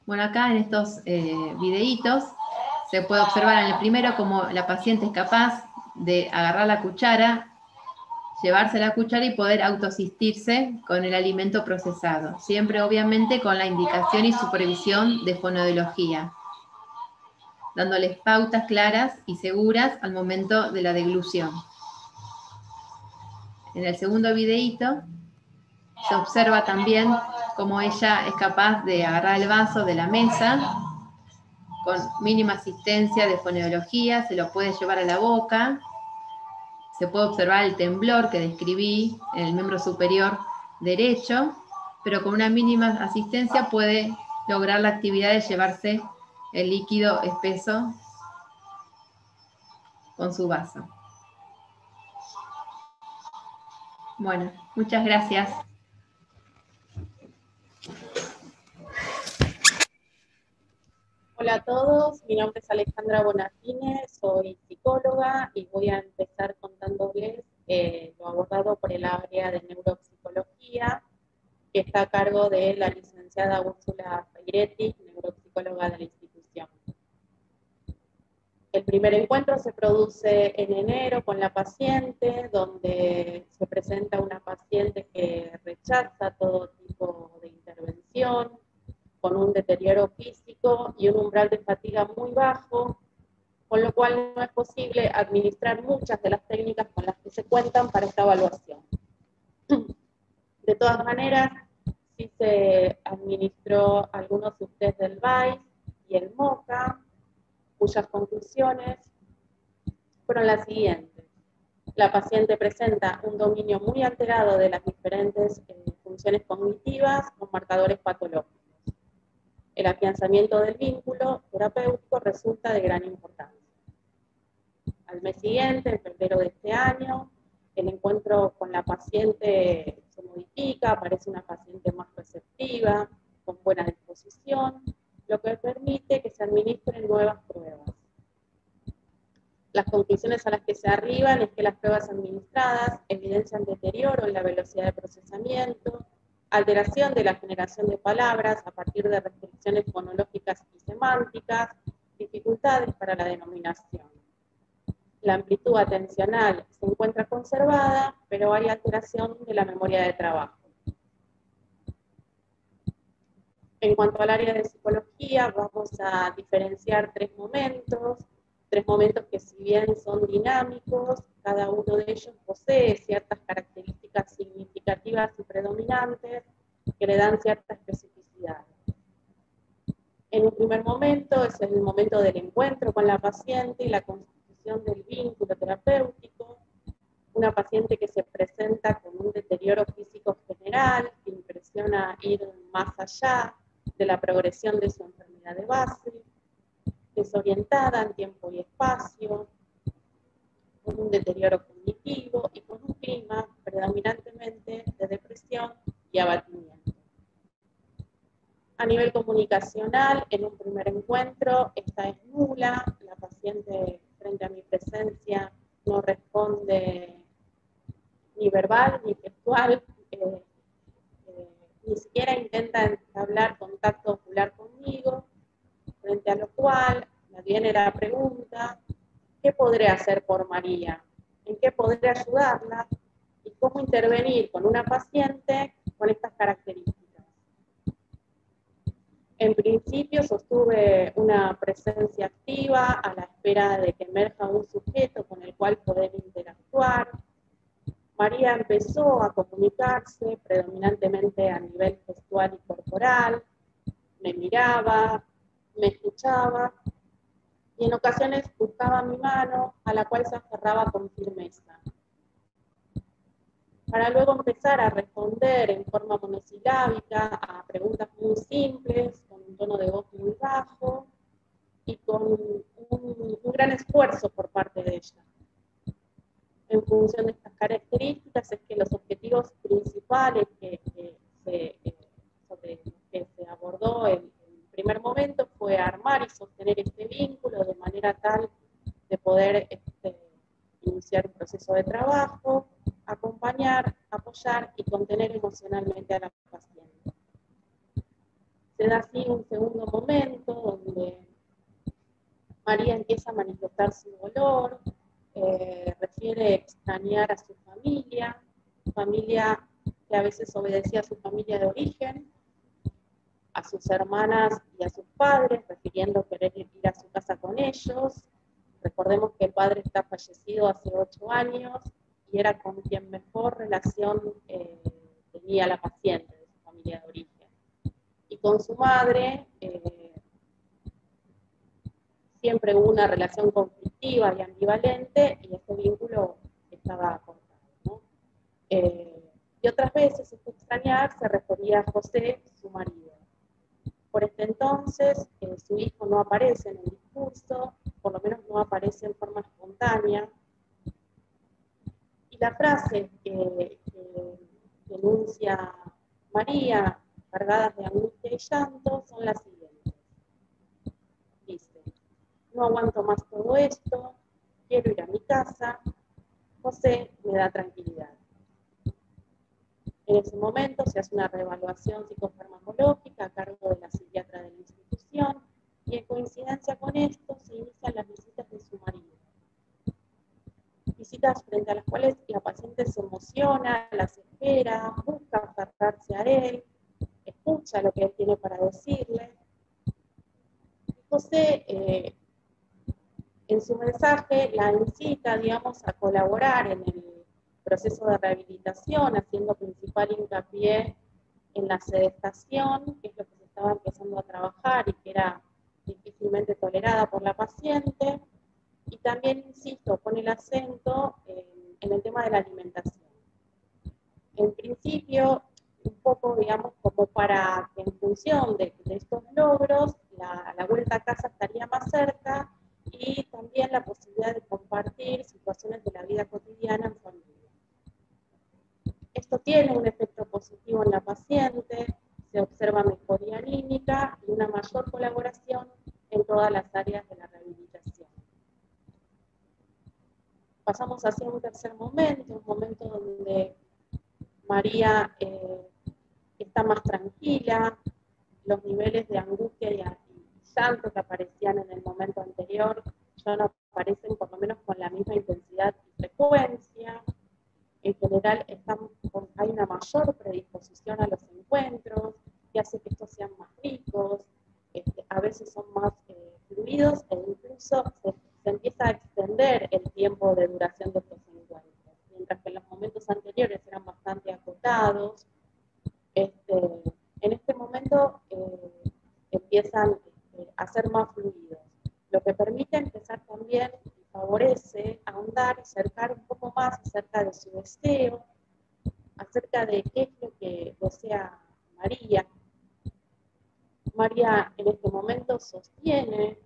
Bueno, acá en estos videitos se puede observar en el primero cómo la paciente es capaz de agarrar la cuchara, llevarse la cuchara y poder autoasistirse con el alimento procesado, siempre obviamente con la indicación y supervisión de fonoaudiología, dándoles pautas claras y seguras al momento de la deglución. En el segundo videíto se observa también cómo ella es capaz de agarrar el vaso de la mesa con mínima asistencia de fonoaudiología, se lo puede llevar a la boca. Se puede observar el temblor que describí en el miembro superior derecho, pero con una mínima asistencia puede lograr la actividad de llevarse el líquido espeso con su vaso. Bueno, muchas gracias. Hola a todos, mi nombre es Alejandra Bonafine, soy psicóloga y voy a empezar contándoles lo abordado por el área de neuropsicología, que está a cargo de la licenciada Úrsula Fairetti, neuropsicóloga de la institución. El primer encuentro se produce en enero con la paciente, donde se presenta una paciente que rechaza todo tipo de intervención, con un deterioro físico y un umbral de fatiga muy bajo, con lo cual no es posible administrar muchas de las técnicas con las que se cuentan para esta evaluación. De todas maneras, sí se administró algunos test del VAIS y el MOCA, cuyas conclusiones fueron las siguientes. La paciente presenta un dominio muy alterado de las diferentes funciones cognitivas con marcadores patológicos. El afianzamiento del vínculo terapéutico resulta de gran importancia. Al mes siguiente, en febrero de este año, el encuentro con la paciente se modifica, aparece una paciente más receptiva, con buena disposición, lo que permite que se administren nuevas pruebas. Las conclusiones a las que se arriban es que las pruebas administradas evidencian deterioro en la velocidad de procesamiento, alteración de la generación de palabras a partir de restricciones fonológicas y semánticas, dificultades para la denominación. La amplitud atencional se encuentra conservada, pero hay alteración de la memoria de trabajo. En cuanto al área de psicología, vamos a diferenciar tres momentos que si bien son dinámicos, cada uno de ellos posee ciertas características significativas y predominantes que le dan cierta especificidad. En un primer momento es el momento del encuentro con la paciente y la constitución del vínculo terapéutico. Una paciente que se presenta con un deterioro físico general, que impresiona ir más allá de la progresión de su enfermedad de base, desorientada en tiempo y espacio, con un deterioro cognitivo y con un clima predominantemente de depresión y abatimiento. A nivel comunicacional, en un primer encuentro, esta es nula, la paciente frente a mi presencia no responde ni verbal ni gestual, ni siquiera intenta entablar contacto ocular conmigo, frente a lo cual me viene la pregunta: ¿qué podré hacer por María? ¿En qué podré ayudarla? ¿Y cómo intervenir con una paciente con estas características? En principio sostuve una presencia activa a la espera de que emerja un sujeto con el cual poder interactuar. María empezó a comunicarse predominantemente a nivel gestual y corporal, me miraba, me escuchaba y en ocasiones buscaba mi mano, a la cual se aferraba con firmeza, para luego empezar a responder en forma monosilábica a preguntas muy simples, con un tono de voz muy bajo y con un gran esfuerzo por parte de ella. En función de estas características es que los objetivos principales sobre los que se abordó en el primer momento fue armar y sostener este vínculo de manera tal de poder iniciar un proceso de trabajo, acompañar, apoyar y contener emocionalmente a la paciente. Se da así un segundo momento donde María empieza a manifestar su dolor, refiere extrañar a su familia que a veces obedecía a su familia de origen, a sus hermanas y a sus padres, refiriendo querer ir a su casa con ellos. Recordemos que el padre está fallecido hace 8 años y era con quien mejor relación tenía la paciente de su familia de origen. Y con su madre siempre hubo una relación conflictiva y ambivalente y este vínculo estaba cortado, ¿no? Y otras veces este extrañar se refería a José, su marido. Por este entonces, su hijo no aparece en el discurso, por lo menos no aparece en forma espontánea. Y la frase que denuncia María, cargadas de angustia y llanto, son las siguientes. Dice: no aguanto más todo esto, quiero ir a mi casa, José me da tranquilidad. En ese momento se hace una reevaluación psicofarmacológica a cargo de la psiquiatra de la institución y en coincidencia con esto se inician las visitas de su marido. Visitas frente a las cuales la paciente se emociona, las espera, busca aferrarse a él, escucha lo que él tiene para decirle. Y José, en su mensaje, la incita, digamos, a colaborar en el proceso de rehabilitación, haciendo principal hincapié en la sedestación, que es lo que se estaba empezando a trabajar y que era difícilmente tolerada por la paciente, y también, insisto, pone el acento en el tema de la alimentación. En principio, un poco, digamos, como para que en función de estos logros, la vuelta a casa estaría más cerca y también la posibilidad de compartir situaciones de la vida cotidiana en familia. Esto tiene un efecto positivo en la paciente, se observa mejoría anímica y una mayor colaboración en todas las áreas de la rehabilitación. Pasamos hacia un tercer momento, un momento donde María está más tranquila, los niveles de angustia y llanto que aparecían en el momento anterior ya no aparecen, por lo menos con la misma intensidad y frecuencia. En general hay una mayor predisposición a los encuentros, que hace que estos sean más ricos, a veces son más fluidos e incluso se empieza a extender el tiempo de duración de estos encuentros. Mientras que en los momentos anteriores eran bastante acotados, en este momento empiezan ser más fluidos, lo que permite empezar también y favorece ahondar y acercar un poco más acerca de su deseo, acerca de qué es lo que desea María. María en este momento sostiene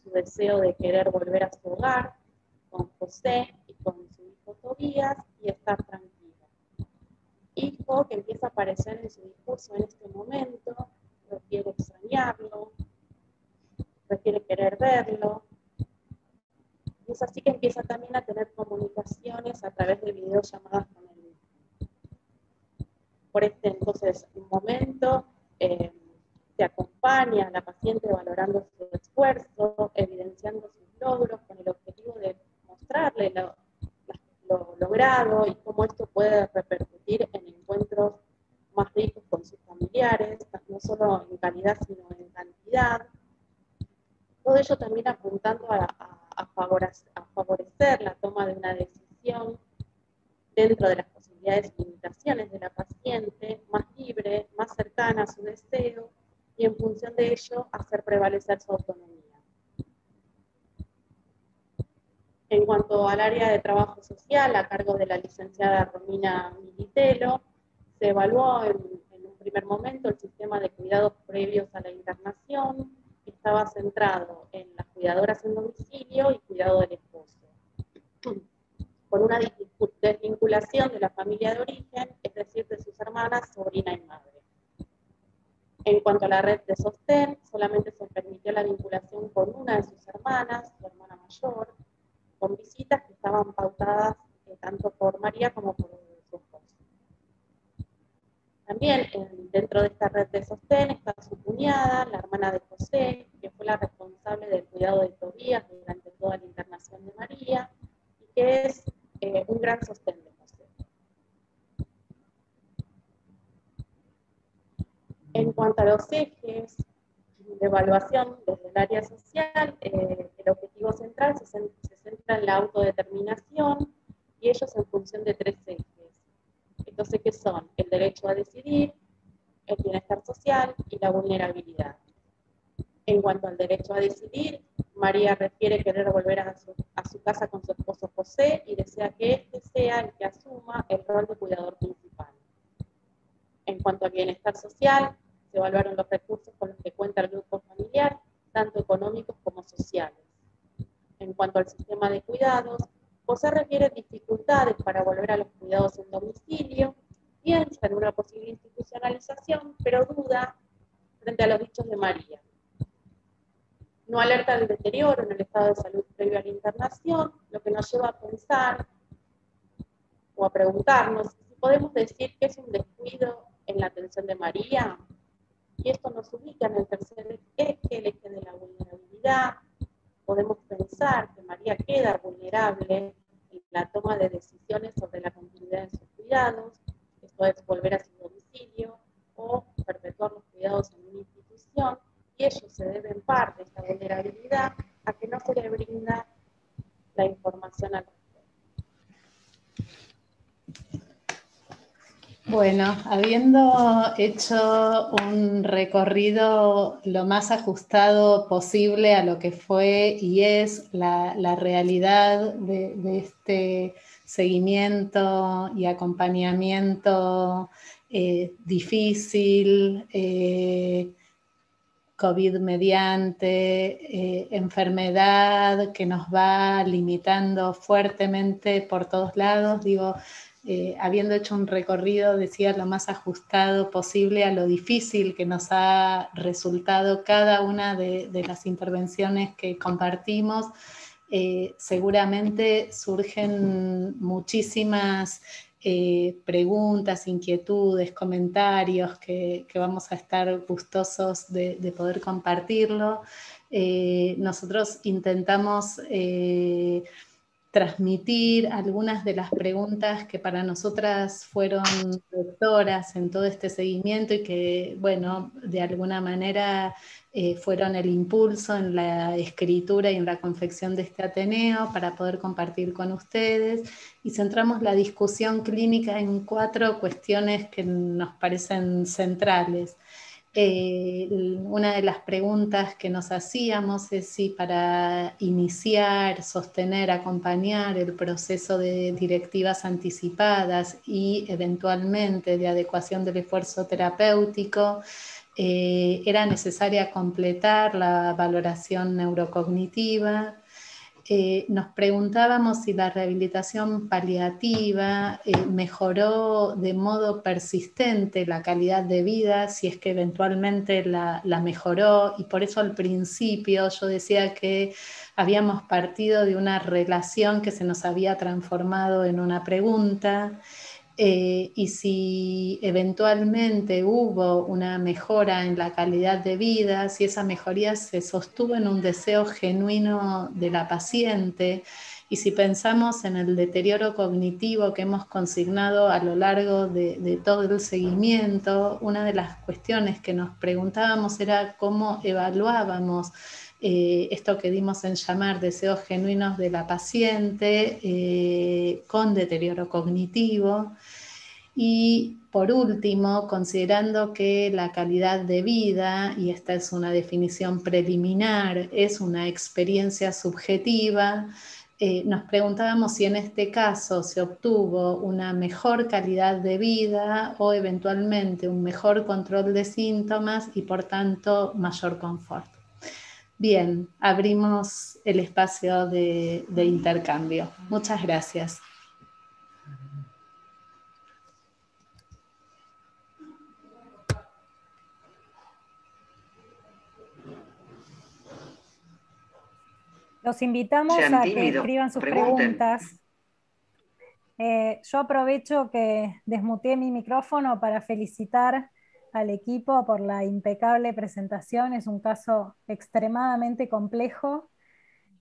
su deseo de querer volver a su hogar con José y con su hijo Tobías y estar tranquila. Hijo que empieza a aparecer en su discurso en este momento, requiere extrañarlo, requiere querer verlo. Y es así que empieza también a tener comunicaciones a través de videollamadas con él mismo. Por este entonces momento se acompaña a la paciente valorando su esfuerzo, evidenciando sus logros con el objetivo de mostrarle lo logrado y cómo esto puede repercutir en encuentros más ricos con sus familiares, no solo en calidad sino en cantidad. Todo ello también apuntando a favorecer la toma de una decisión dentro de las posibilidades y limitaciones de la paciente, más libre, más cercana a su deseo y en función de ello hacer prevalecer su autonomía. En cuanto al área de trabajo social, a cargo de la licenciada Romina Militelo, se evaluó en un primer momento el sistema de cuidados previos a la internación, que estaba centrado en las cuidadoras en domicilio y cuidado del esposo, con una desvinculación de la familia de origen, es decir, de sus hermanas, sobrina y madre. En cuanto a la red de sostén, solamente se permitió la vinculación con una de sus hermanas, su hermana mayor, con visitas que estaban pautadas tanto por María como por su esposo. También dentro de esta red de sostén está su cuñada, la hermana de José, que fue la responsable del cuidado de Tobías durante toda la internación de María, y que es un gran sostén de José. En cuanto a los ejes de evaluación desde el área social, el objetivo central se centra en la autodeterminación y ellos en función de 3 ejes. Estos ejes son el derecho a decidir, el bienestar social y la vulnerabilidad. En cuanto al derecho a decidir, María refiere querer volver a su casa con su esposo José y desea que éste sea el que asuma el rol de cuidador principal. En cuanto al bienestar social, se evaluaron los recursos con los que cuenta el grupo familiar, tanto económicos como sociales. En cuanto al sistema de cuidados, José refiere dificultades para volver a los cuidados en domicilio, piensa en una posible institucionalización, pero duda frente a los dichos de María. No alerta del deterioro en el estado de salud previo a la internación, lo que nos lleva a pensar o a preguntarnos si podemos decir que es un descuido en la atención de María. Y esto nos ubica en el tercer eje, el eje de la vulnerabilidad. Podemos pensar que María queda vulnerable en la toma de decisiones sobre la continuidad de sus cuidados, esto es volver a su domicilio o perpetuar los cuidados en una institución, y ello se debe en parte, esta vulnerabilidad, a que no se le brinda la información al respecto. Bueno, habiendo hecho un recorrido lo más ajustado posible a lo que fue y es la realidad de este seguimiento y acompañamiento difícil, COVID mediante, enfermedad que nos va limitando fuertemente por todos lados, digo, habiendo hecho un recorrido, decía, lo más ajustado posible a lo difícil que nos ha resultado cada una de las intervenciones que compartimos, seguramente surgen muchísimas preguntas, inquietudes, comentarios que vamos a estar gustosos de poder compartirlo. Nosotros intentamos transmitir algunas de las preguntas que para nosotras fueron doctoras en todo este seguimiento y que, bueno, de alguna manera fueron el impulso en la escritura y en la confección de este Ateneo para poder compartir con ustedes, y centramos la discusión clínica en 4 cuestiones que nos parecen centrales. Una de las preguntas que nos hacíamos es si para iniciar, sostener, acompañar el proceso de directivas anticipadas y eventualmente de adecuación del esfuerzo terapéutico, era necesaria completar la valoración neurocognitiva. Nos preguntábamos si la rehabilitación paliativa mejoró de modo persistente la calidad de vida, si es que eventualmente la mejoró, y por eso al principio yo decía que habíamos partido de una relación que se nos había transformado en una pregunta. Y si eventualmente hubo una mejora en la calidad de vida, si esa mejoría se sostuvo en un deseo genuino de la paciente, y si pensamos en el deterioro cognitivo que hemos consignado a lo largo de todo el seguimiento, una de las cuestiones que nos preguntábamos era cómo evaluábamos esto que dimos en llamar deseos genuinos de la paciente con deterioro cognitivo. Y por último, considerando que la calidad de vida, y esta es una definición preliminar, es una experiencia subjetiva, nos preguntábamos si en este caso se obtuvo una mejor calidad de vida o eventualmente un mejor control de síntomas y por tanto mayor confort. Bien, abrimos el espacio de intercambio. Muchas gracias. Los invitamos Sean a que tímidos, escriban sus pregunten. preguntas. Yo aprovecho que desmuteé mi micrófono para felicitar al equipo por la impecable presentación. Es un caso extremadamente complejo,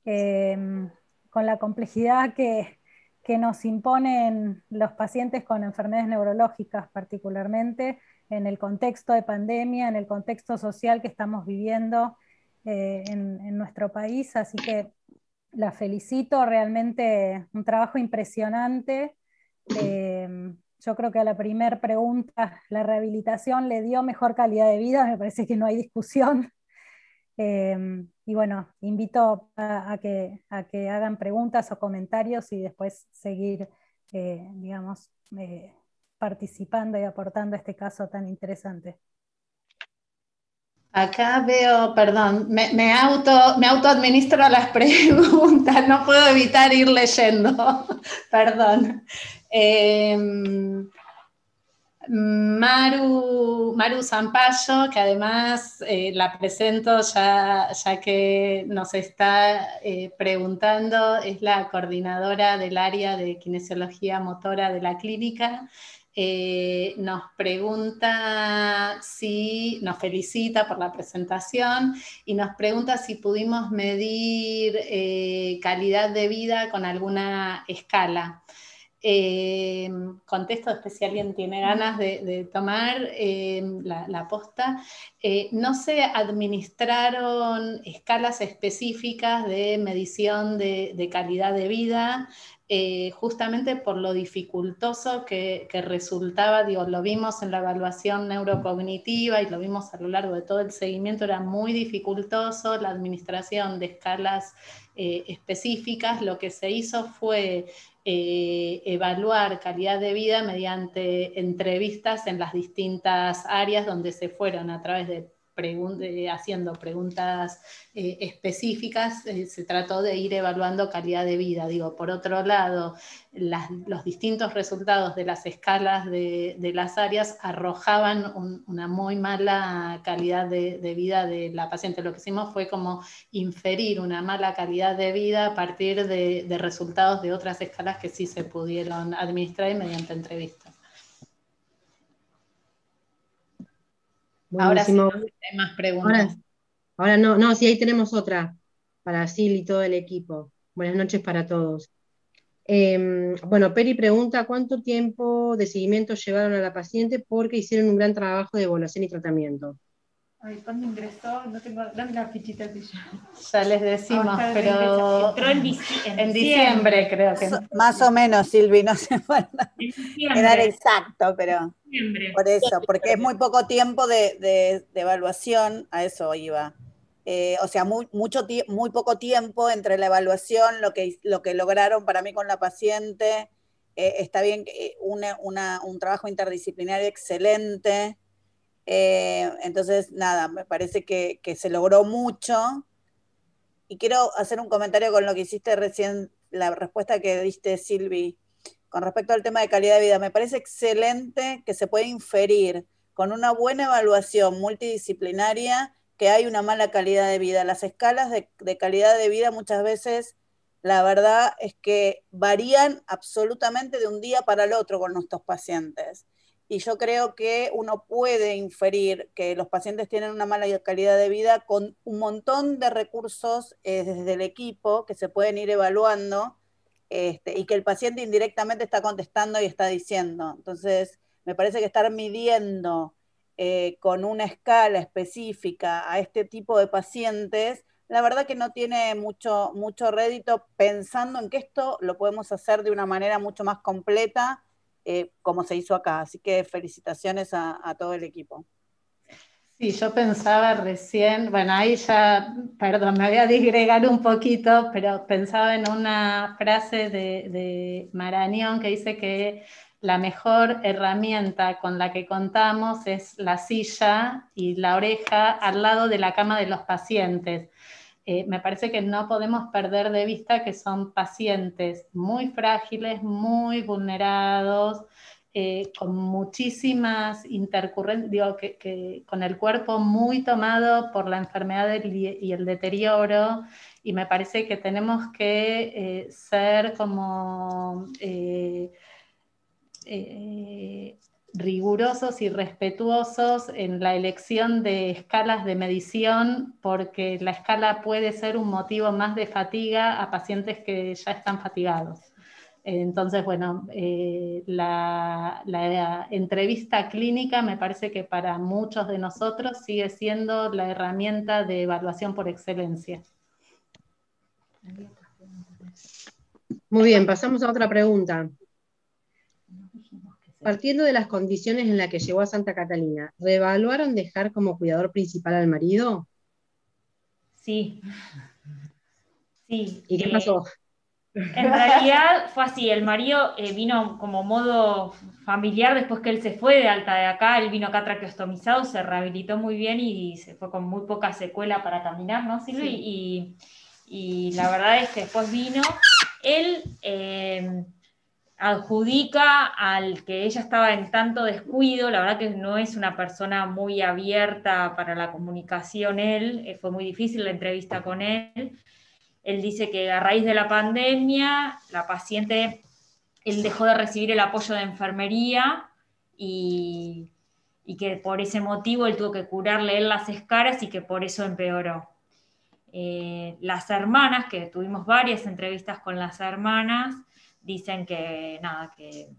con la complejidad que nos imponen los pacientes con enfermedades neurológicas, particularmente en el contexto de pandemia, en el contexto social que estamos viviendo en nuestro país. Así que la felicito, realmente un trabajo impresionante. Yo creo que a la primera pregunta, la rehabilitación le dio mejor calidad de vida, me parece que no hay discusión. Y bueno, invito a que hagan preguntas o comentarios y después seguir, digamos, participando y aportando a este caso tan interesante. Acá veo, perdón, me autoadministro las preguntas, no puedo evitar ir leyendo, perdón. Maru Zampayo, que además la presento ya que nos está preguntando, es la coordinadora del área de kinesiología motora de la clínica. Nos pregunta nos felicita por la presentación y nos pregunta si pudimos medir calidad de vida con alguna escala. Contesto después si alguien tiene ganas de tomar la posta. No se administraron escalas específicas de medición de calidad de vida, justamente por lo dificultoso que resultaba, digo, lo vimos en la evaluación neurocognitiva y lo vimos a lo largo de todo el seguimiento, era muy dificultoso la administración de escalas específicas. Lo que se hizo fue evaluar calidad de vida mediante entrevistas en las distintas áreas donde se fueron a través de haciendo preguntas específicas, se trató de ir evaluando calidad de vida. Digo, por otro lado, los distintos resultados de las escalas de las áreas arrojaban una muy mala calidad de vida de la paciente. Lo que hicimos fue como inferir una mala calidad de vida a partir de resultados de otras escalas que sí se pudieron administrar mediante entrevistas. Ahora sí, no sé si hay más preguntas. Ahora no, sí, ahí tenemos otra para Sil y todo el equipo. Buenas noches para todos. Bueno, Peri pregunta, ¿cuánto tiempo de seguimiento llevaron a la paciente? Porque hicieron un gran trabajo de evaluación y tratamiento. Ay, ¿cuándo ingresó? No tengo, dame la fichita que ya les decimos, pero entró en diciembre creo que. Más o menos, Silvi, no se puede quedar diciembre. exacto, pero por eso, porque es muy poco tiempo de evaluación, a eso iba. O sea, muy poco tiempo entre la evaluación, lo que lograron para mí con la paciente. Está bien, un trabajo interdisciplinario excelente. Entonces, nada, me parece que se logró mucho. Y quiero hacer un comentario con lo que hiciste recién, la respuesta que diste, Silvi, con respecto al tema de calidad de vida. Me parece excelente que se puede inferir con una buena evaluación multidisciplinaria que hay una mala calidad de vida. Las escalas de calidad de vida muchas veces, la verdad es que varían absolutamente de un día para el otro con nuestros pacientes. Y yo creo que uno puede inferir que los pacientes tienen una mala calidad de vida con un montón de recursos desde el equipo que se pueden ir evaluando, y que el paciente indirectamente está contestando y está diciendo. Entonces, me parece que estar midiendo con una escala específica a este tipo de pacientes, la verdad que no tiene mucho rédito, pensando en que esto lo podemos hacer de una manera mucho más completa, como se hizo acá. Así que felicitaciones a todo el equipo. Sí, yo pensaba recién, bueno, ahí ya, perdón, me voy a disgregar un poquito, pero pensaba en una frase de Marañón que dice que la mejor herramienta con la que contamos es la silla y la oreja al lado de la cama de los pacientes. Me parece que no podemos perder de vista que son pacientes muy frágiles, muy vulnerados, con muchísimas intercurrencias, digo, que con el cuerpo muy tomado por la enfermedad y el deterioro, y me parece que tenemos que ser como rigurosos y respetuosos en la elección de escalas de medición, porque la escala puede ser un motivo más de fatiga a pacientes que ya están fatigados. Entonces, bueno, la entrevista clínica me parece que para muchos de nosotros sigue siendo la herramienta de evaluación por excelencia. Muy bien, pasamos a otra pregunta. Partiendo de las condiciones en las que llegó a Santa Catalina, ¿reevaluaron dejar como cuidador principal al marido? Sí. Sí. ¿Y qué pasó? En realidad fue así, el marido vino como modo familiar después que él se fue de alta de acá, él vino acá traqueostomizado, se rehabilitó muy bien y se fue con muy poca secuela para caminar, ¿no, Silvi? Sí. Y la verdad es que después vino, él adjudica al que ella estaba en tanto descuido, la verdad que no es una persona muy abierta para la comunicación él, fue muy difícil la entrevista con él. Él dice que a raíz de la pandemia, la paciente, él dejó de recibir el apoyo de enfermería y que por ese motivo él tuvo que curarle él las escaras y que por eso empeoró. Las hermanas, que tuvimos varias entrevistas con las hermanas, dicen que nada, que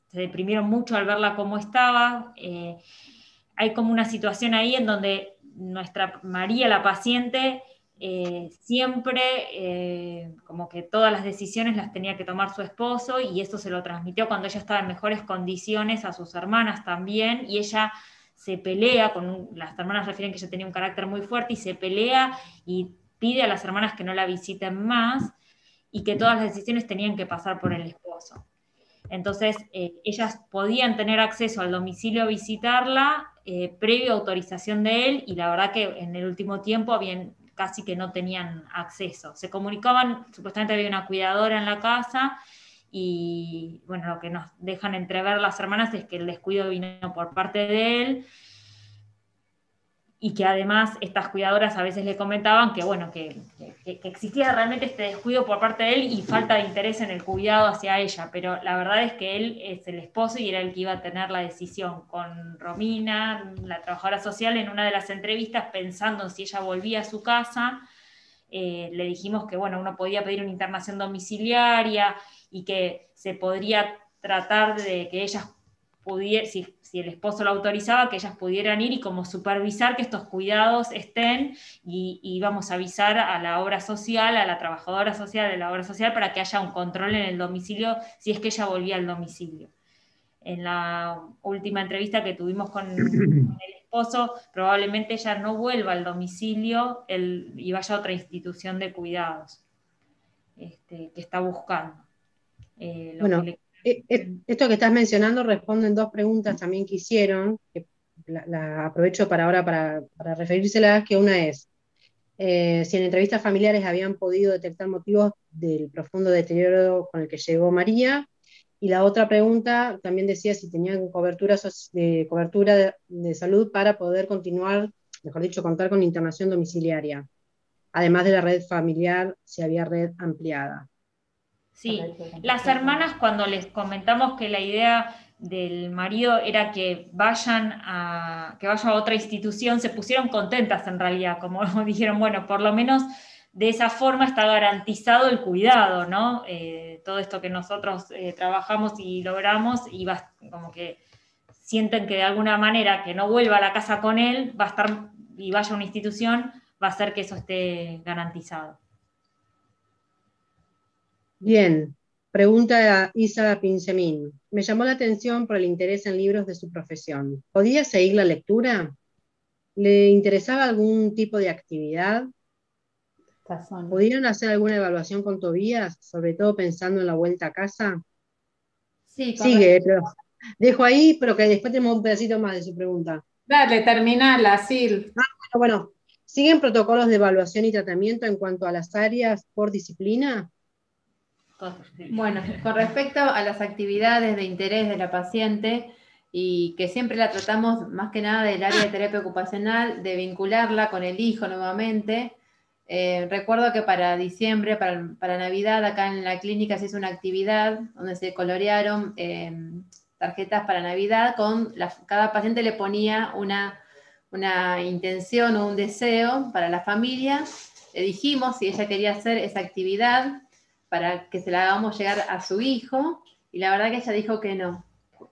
se deprimieron mucho al verla cómo estaba. Hay como una situación ahí en donde nuestra María, la paciente, siempre como que todas las decisiones las tenía que tomar su esposo, y eso se lo transmitió cuando ella estaba en mejores condiciones a sus hermanas también, y ella se pelea las hermanas refieren que ella tenía un carácter muy fuerte y se pelea y pide a las hermanas que no la visiten más y que todas las decisiones tenían que pasar por el esposo. Entonces, ellas podían tener acceso al domicilio a visitarla previo autorización de él, y la verdad que en el último tiempo casi que no tenían acceso. Se comunicaban, supuestamente había una cuidadora en la casa, y bueno, lo que nos dejan entrever las hermanas es que el descuido vino por parte de él, y que además estas cuidadoras a veces le comentaban que, bueno, que existía realmente este descuido por parte de él y falta de interés en el cuidado hacia ella, pero la verdad es que él es el esposo y era el que iba a tener la decisión. Con Romina, la trabajadora social, en una de las entrevistas, pensando en si ella volvía a su casa, le dijimos que, bueno, uno podía pedir una internación domiciliaria y que se podría tratar de que ellas si el esposo lo autorizaba, que ellas pudieran ir y como supervisar que estos cuidados estén, y vamos a avisar a la obra social, a la trabajadora social de la obra social, para que haya un control en el domicilio si es que ella volvía al domicilio. En la última entrevista que tuvimos con el esposo, probablemente ella no vuelva al domicilio y vaya a otra institución de cuidados que está buscando. Bueno, esto que estás mencionando responde en 2 preguntas también que hicieron, que la aprovecho ahora para referírselas, que una es, si en entrevistas familiares habían podido detectar motivos del profundo deterioro con el que llegó María, y la otra pregunta también decía si tenían cobertura de salud para poder continuar, mejor dicho, contar con internación domiciliaria, además de la red familiar, si había red ampliada. Sí, las hermanas, cuando les comentamos que la idea del marido era que vaya a otra institución, se pusieron contentas en realidad, como dijeron, bueno, por lo menos de esa forma está garantizado el cuidado, ¿no? Todo esto que nosotros trabajamos y logramos, y como que sienten que de alguna manera que no vuelva a la casa con él, va a estar y vaya a una institución, va a hacer que eso esté garantizado. Bien, pregunta Isa Pinsemín. Me llamó la atención por el interés en libros de su profesión. ¿Podía seguir la lectura? ¿Le interesaba algún tipo de actividad? ¿Pudieron hacer alguna evaluación con Tobías, sobre todo pensando en la vuelta a casa? Sí, sigue, pero dejo ahí, pero que después tenemos un pedacito más de su pregunta. Dale, terminala, Sil. Bueno, ¿siguen protocolos de evaluación y tratamiento en cuanto a las áreas por disciplina? Bueno, con respecto a las actividades de interés de la paciente, y que siempre la tratamos más que nada del área de terapia ocupacional, de vincularla con el hijo nuevamente. Recuerdo que para diciembre, para Navidad, acá en la clínica se hizo una actividad donde se colorearon tarjetas para Navidad, cada paciente le ponía una intención o un deseo para la familia. Le dijimos si ella quería hacer esa actividad para que se la hagamos llegar a su hijo, y la verdad que ella dijo que no.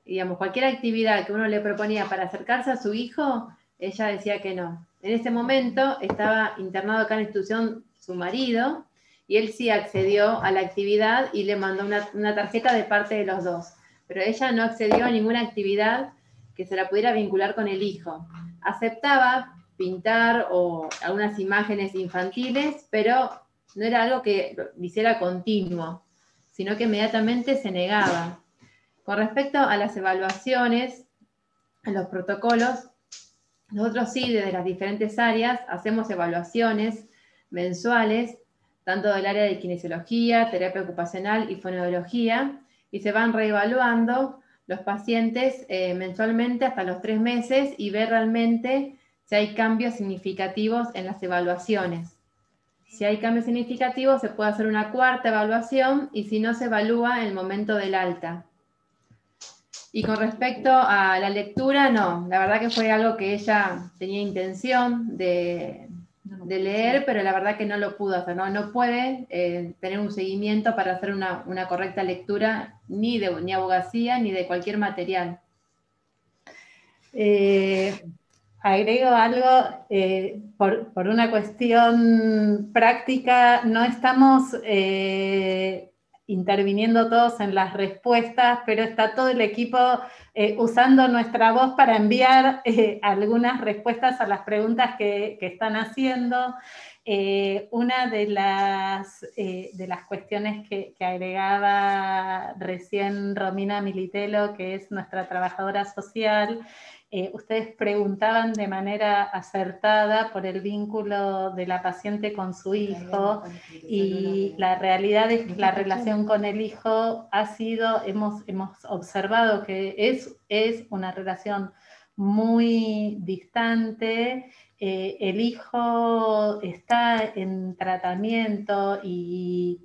Digamos, cualquier actividad que uno le proponía para acercarse a su hijo, ella decía que no. En ese momento estaba internado acá en la institución su marido, y él sí accedió a la actividad y le mandó una tarjeta de parte de los dos. Pero ella no accedió a ninguna actividad que se la pudiera vincular con el hijo. Aceptaba pintar o algunas imágenes infantiles, pero no era algo que lo hiciera continuo, sino que inmediatamente se negaba. Con respecto a las evaluaciones, a los protocolos, nosotros sí, desde las diferentes áreas, hacemos evaluaciones mensuales, tanto del área de kinesiología, terapia ocupacional y fonoaudiología, y se van reevaluando los pacientes mensualmente hasta los 3 meses, y ver realmente si hay cambios significativos en las evaluaciones. Si hay cambios significativos, se puede hacer una 4ª evaluación, y si no, se evalúa en el momento del alta. Y con respecto a la lectura, no, la verdad que fue algo que ella tenía intención de leer, pero la verdad que no lo pudo hacer, no puede tener un seguimiento para hacer una correcta lectura ni abogacía ni de cualquier material. Agrego algo, por una cuestión práctica, no estamos interviniendo todos en las respuestas, pero está todo el equipo usando nuestra voz para enviar algunas respuestas a las preguntas que están haciendo. Una de las cuestiones que agregaba recién Romina Militelo, que es nuestra trabajadora social, ustedes preguntaban de manera acertada por el vínculo de la paciente con su hijo, y la realidad es que la relación con el hijo ha sido, hemos observado que es una relación muy distante. El hijo está en tratamiento y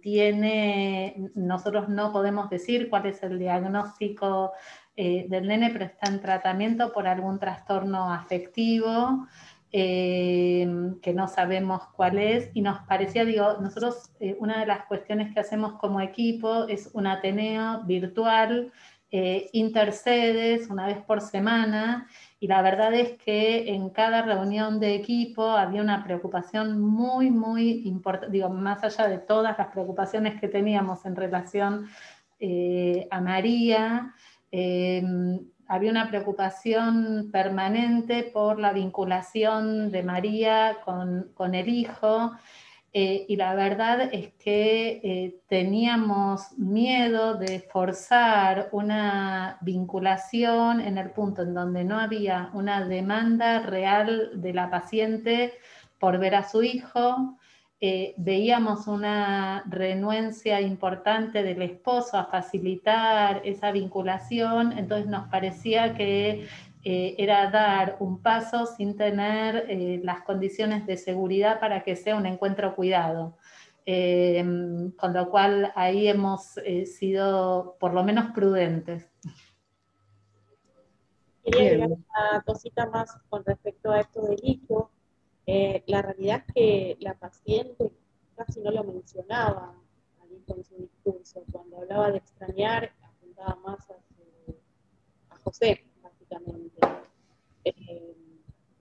nosotros no podemos decir cuál es el diagnóstico del nene, pero está en tratamiento por algún trastorno afectivo que no sabemos cuál es, y nos parecía, nosotros una de las cuestiones que hacemos como equipo es un ateneo virtual intersedes una vez por semana, y la verdad es que en cada reunión de equipo había una preocupación muy, muy importante, digo, más allá de todas las preocupaciones que teníamos en relación a María, había una preocupación permanente por la vinculación de María con el hijo, y la verdad es que teníamos miedo de forzar una vinculación en el punto en donde no había una demanda real de la paciente por ver a su hijo. Veíamos una renuencia importante del esposo a facilitar esa vinculación, entonces nos parecía que era dar un paso sin tener las condiciones de seguridad para que sea un encuentro cuidado. Con lo cual ahí hemos sido por lo menos prudentes. Quería agregar una cosita más con respecto a esto del hijo. La realidad es que la paciente casi no lo mencionaba al hijo en su discurso. Cuando hablaba de extrañar, apuntaba más a José, básicamente.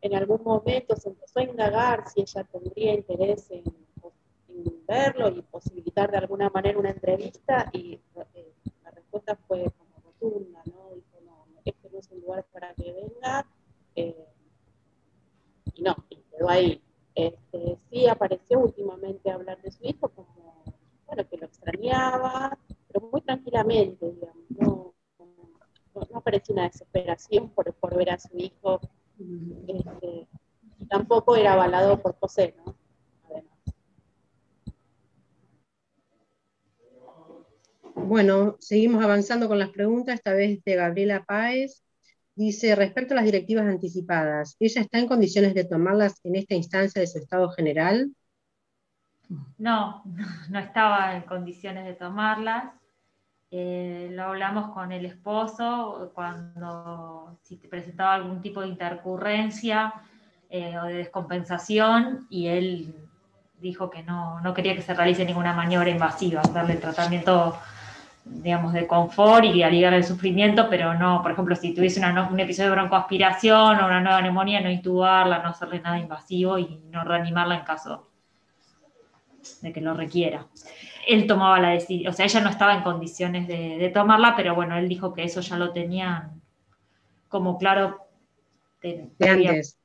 En algún momento se empezó a indagar si ella tendría interés en verlo y posibilitar de alguna manera una entrevista, y la respuesta fue como rotunda, ¿no? Dijo, no, este no es un lugar para que venga, y no, y quedó ahí. Sí apareció últimamente a hablar de su hijo como, bueno, que lo extrañaba, pero muy tranquilamente, digamos, no apareció una desesperación por ver a su hijo, y tampoco era avalado por José, ¿no? Además. Bueno, seguimos avanzando con las preguntas, esta vez de Gabriela Páez. Dice, respecto a las directivas anticipadas, ¿ella está en condiciones de tomarlas en esta instancia de su estado general? No estaba en condiciones de tomarlas. Lo hablamos con el esposo cuando si te presentaba algún tipo de intercurrencia o de descompensación, y él dijo que no quería que se realice ninguna maniobra invasiva, darle el tratamiento, digamos, de confort y aliviar el sufrimiento, pero no, por ejemplo, si tuviese un episodio de broncoaspiración o una nueva neumonía, no intubarla, no hacerle nada invasivo y no reanimarla en caso de que lo requiera. Él tomaba la decisión, o sea, ella no estaba en condiciones de tomarla, pero bueno, él dijo que eso ya lo tenían como claro de antes.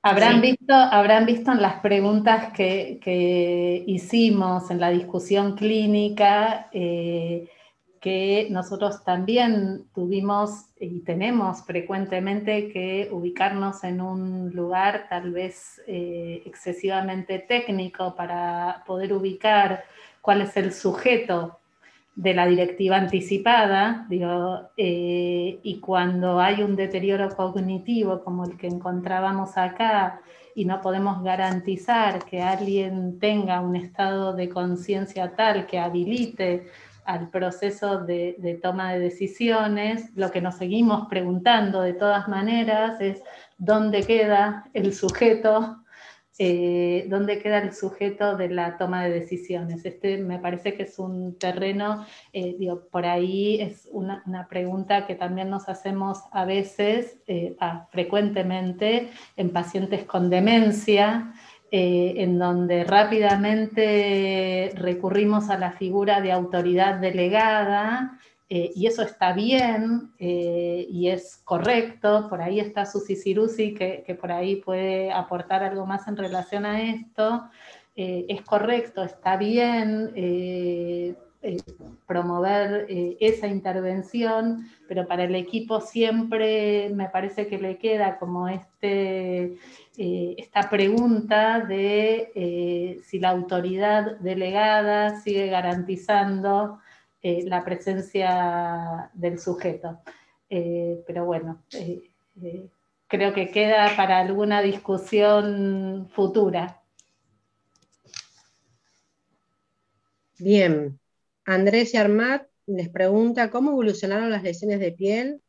Habrán visto en las preguntas que hicimos en la discusión clínica que nosotros también tuvimos y tenemos frecuentemente que ubicarnos en un lugar tal vez excesivamente técnico para poder ubicar cuál es el sujeto de la directiva anticipada, digo, y cuando hay un deterioro cognitivo como el que encontrábamos acá y no podemos garantizar que alguien tenga un estado de conciencia tal que habilite al proceso de toma de decisiones, lo que nos seguimos preguntando de todas maneras es ¿dónde queda el sujeto? ¿Dónde queda el sujeto de la toma de decisiones? Me parece que es un terreno, digo, por ahí es una pregunta que también nos hacemos a veces, frecuentemente, en pacientes con demencia, en donde rápidamente recurrimos a la figura de autoridad delegada, y eso está bien y es correcto. Por ahí está Susi Cirusi, que por ahí puede aportar algo más en relación a esto. Es correcto, está bien promover esa intervención, pero para el equipo siempre me parece que le queda como esta pregunta de si la autoridad delegada sigue garantizando la presencia del sujeto. Pero bueno, creo que queda para alguna discusión futura. Bien. Andrés Armat les pregunta, ¿cómo evolucionaron las lesiones de piel?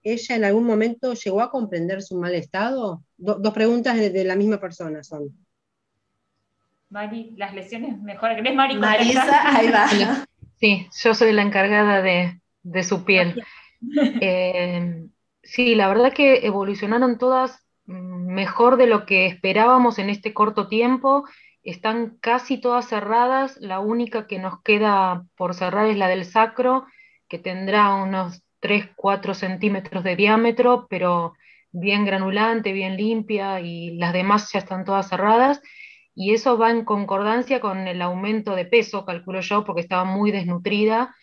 ¿Ella en algún momento llegó a comprender su mal estado? Dos preguntas de la misma persona son. Mari, las lesiones mejoran. ¿Querés, Mari? Marisa, ahí va. Sí, yo soy la encargada de su piel. Sí, la verdad que evolucionaron todas mejor de lo que esperábamos en este corto tiempo. Están casi todas cerradas. La única que nos queda por cerrar es la del sacro, que tendrá unos 3-4 centímetros de diámetro, pero bien granulante, bien limpia, y las demás ya están todas cerradas. Y eso va en concordancia con el aumento de peso, calculo yo, porque estaba muy desnutrida.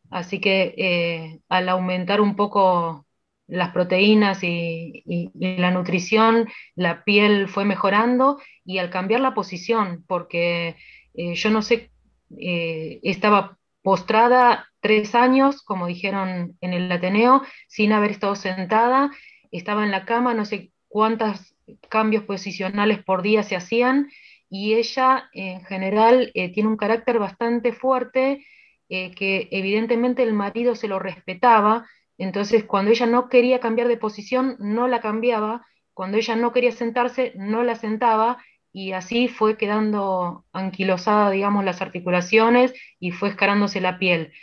Así que al aumentar un poco las proteínas y la nutrición, la piel fue mejorando, y al cambiar la posición, porque yo no sé, estaba postrada 3 años, como dijeron en el Ateneo, sin haber estado sentada, estaba en la cama, no sé cuántos cambios posicionales por día se hacían, y ella en general tiene un carácter bastante fuerte, que evidentemente el marido se lo respetaba. Entonces cuando ella no quería cambiar de posición, no la cambiaba, cuando ella no quería sentarse, no la sentaba, y así fue quedando anquilosada, digamos, las articulaciones, y fue escarándose la piel.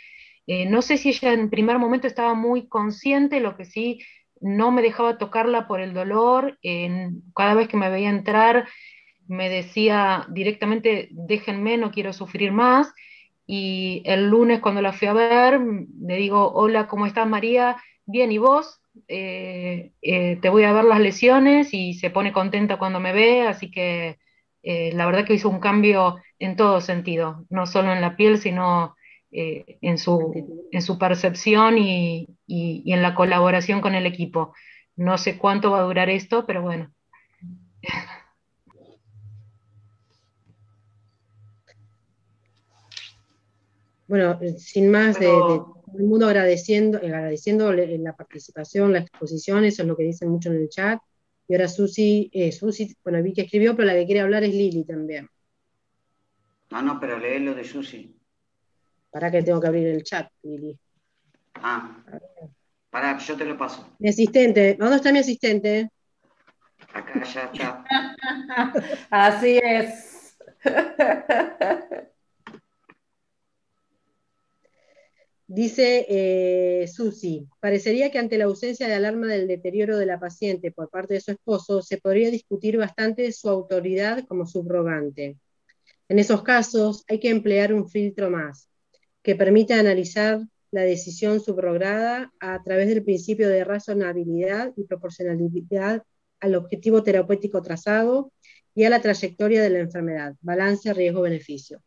No sé si ella en primer momento estaba muy consciente, lo que sí, no me dejaba tocarla por el dolor. Cada vez que me veía entrar me decía directamente, déjenme, no quiero sufrir más. Y el lunes cuando la fui a ver, le digo, hola, ¿cómo estás, María? Bien, ¿y vos? Te voy a ver las lesiones, y se pone contenta cuando me ve, así que la verdad que hizo un cambio en todo sentido, no solo en la piel, sino en su percepción y en la colaboración con el equipo. No sé cuánto va a durar esto, pero bueno. Bueno, sin más, de todo el mundo agradeciendo la participación, la exposición, eso es lo que dicen mucho en el chat. Y ahora Susi, bueno, vi que escribió, pero la que quiere hablar es Lili también. No, pero lee lo de Susi. Para que tengo que abrir el chat, Lili. Pará, yo te lo paso. Mi asistente, ¿dónde está mi asistente? Acá ya está. Así es. Dice Susi, parecería que ante la ausencia de alarma del deterioro de la paciente por parte de su esposo, se podría discutir bastante su autoridad como subrogante. En esos casos hay que emplear un filtro más, que permita analizar la decisión subrogada a través del principio de razonabilidad y proporcionalidad al objetivo terapéutico trazado y a la trayectoria de la enfermedad, balance riesgo-beneficio.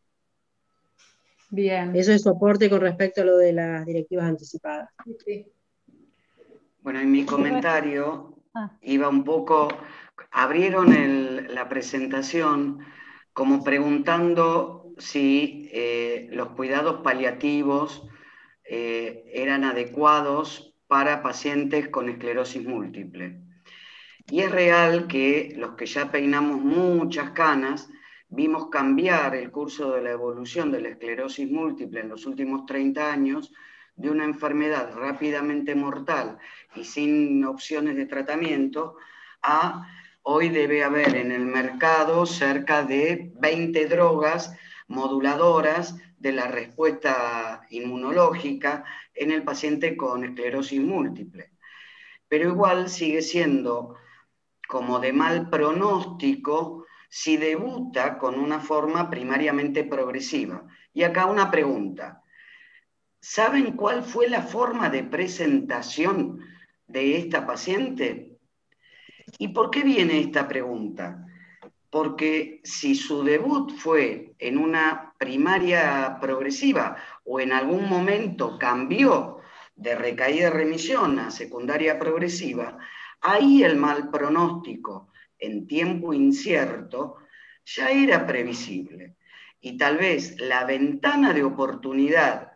Bien. Eso es soporte con respecto a lo de las directivas anticipadas. Sí. Bueno, en mi comentario iba un poco, abrieron la presentación como preguntando si los cuidados paliativos eran adecuados para pacientes con esclerosis múltiple. Y es real que los que ya peinamos muchas canas, vimos cambiar el curso de la evolución de la esclerosis múltiple en los últimos 30 años, de una enfermedad rápidamente mortal y sin opciones de tratamiento, a hoy debe haber en el mercado cerca de 20 drogas moduladoras de la respuesta inmunológica en el paciente con esclerosis múltiple. Pero igual sigue siendo como de mal pronóstico si debuta con una forma primariamente progresiva. Y acá una pregunta. ¿Saben cuál fue la forma de presentación de esta paciente? ¿Y por qué viene esta pregunta? Porque si su debut fue en una primaria progresiva o en algún momento cambió de recaída-remisión a secundaria progresiva, ahí el mal pronóstico en tiempo incierto ya era previsible. Y tal vez la ventana de oportunidad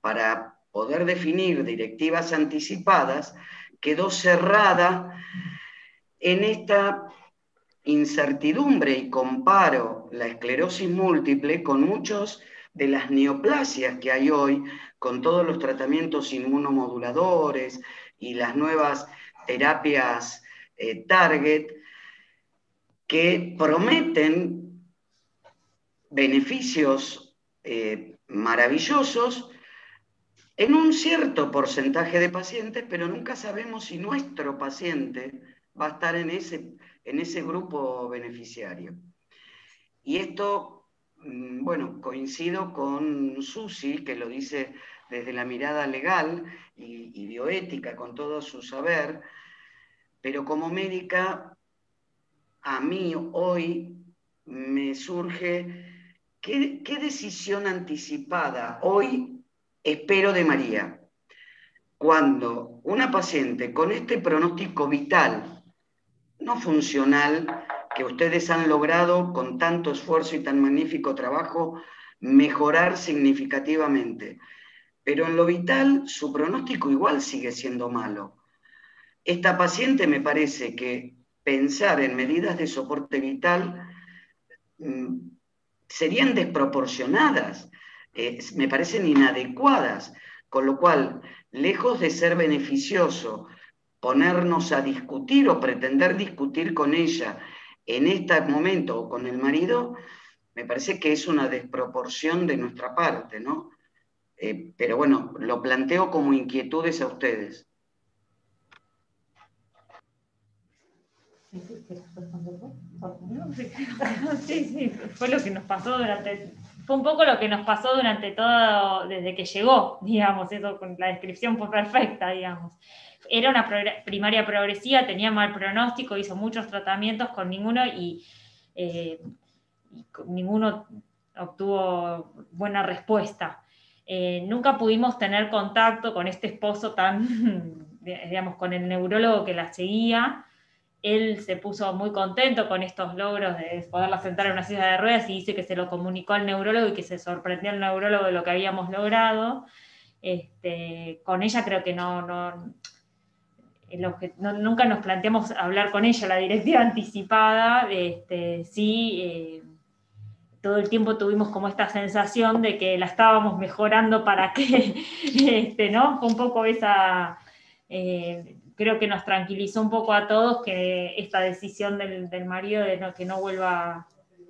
para poder definir directivas anticipadas quedó cerrada en esta incertidumbre, y comparo la esclerosis múltiple con muchos de las neoplasias que hay hoy, con todos los tratamientos inmunomoduladores y las nuevas terapias target, que prometen beneficios maravillosos, en un cierto porcentaje de pacientes, pero nunca sabemos si nuestro paciente va a estar en ese grupo beneficiario. Y esto, bueno, coincido con Susi, que lo dice desde la mirada legal y bioética, con todo su saber, pero como médica, a mí hoy me surge, ¿qué decisión anticipada hoy espero de María? Cuando una paciente con este pronóstico vital, no funcional, que ustedes han logrado con tanto esfuerzo y tan magnífico trabajo mejorar significativamente, pero en lo vital su pronóstico igual sigue siendo malo. Esta paciente me parece que pensar en medidas de soporte vital serían desproporcionadas, me parecen inadecuadas, con lo cual, lejos de ser beneficioso ponernos a discutir o pretender discutir con ella en este momento o con el marido, me parece que es una desproporción de nuestra parte, ¿no? Pero bueno, lo planteo como inquietudes a ustedes. Sí, fue lo que nos pasó fue un poco lo que nos pasó durante todo, desde que llegó, digamos, eso, la descripción fue perfecta, digamos. Era una primaria progresiva, tenía mal pronóstico, hizo muchos tratamientos con ninguno y ninguno obtuvo buena respuesta. Nunca pudimos tener contacto con este esposo digamos, con el neurólogo que la seguía. Él se puso muy contento con estos logros de poderla sentar en una silla de ruedas y dice que se lo comunicó al neurólogo y que se sorprendió el neurólogo de lo que habíamos logrado. Con ella creo que nunca nos planteamos hablar con ella, la directiva anticipada, sí, todo el tiempo tuvimos como esta sensación de que la estábamos mejorando para que, ¿no? Fue un poco esa... creo que nos tranquilizó un poco a todos que esta decisión del marido de que no vuelva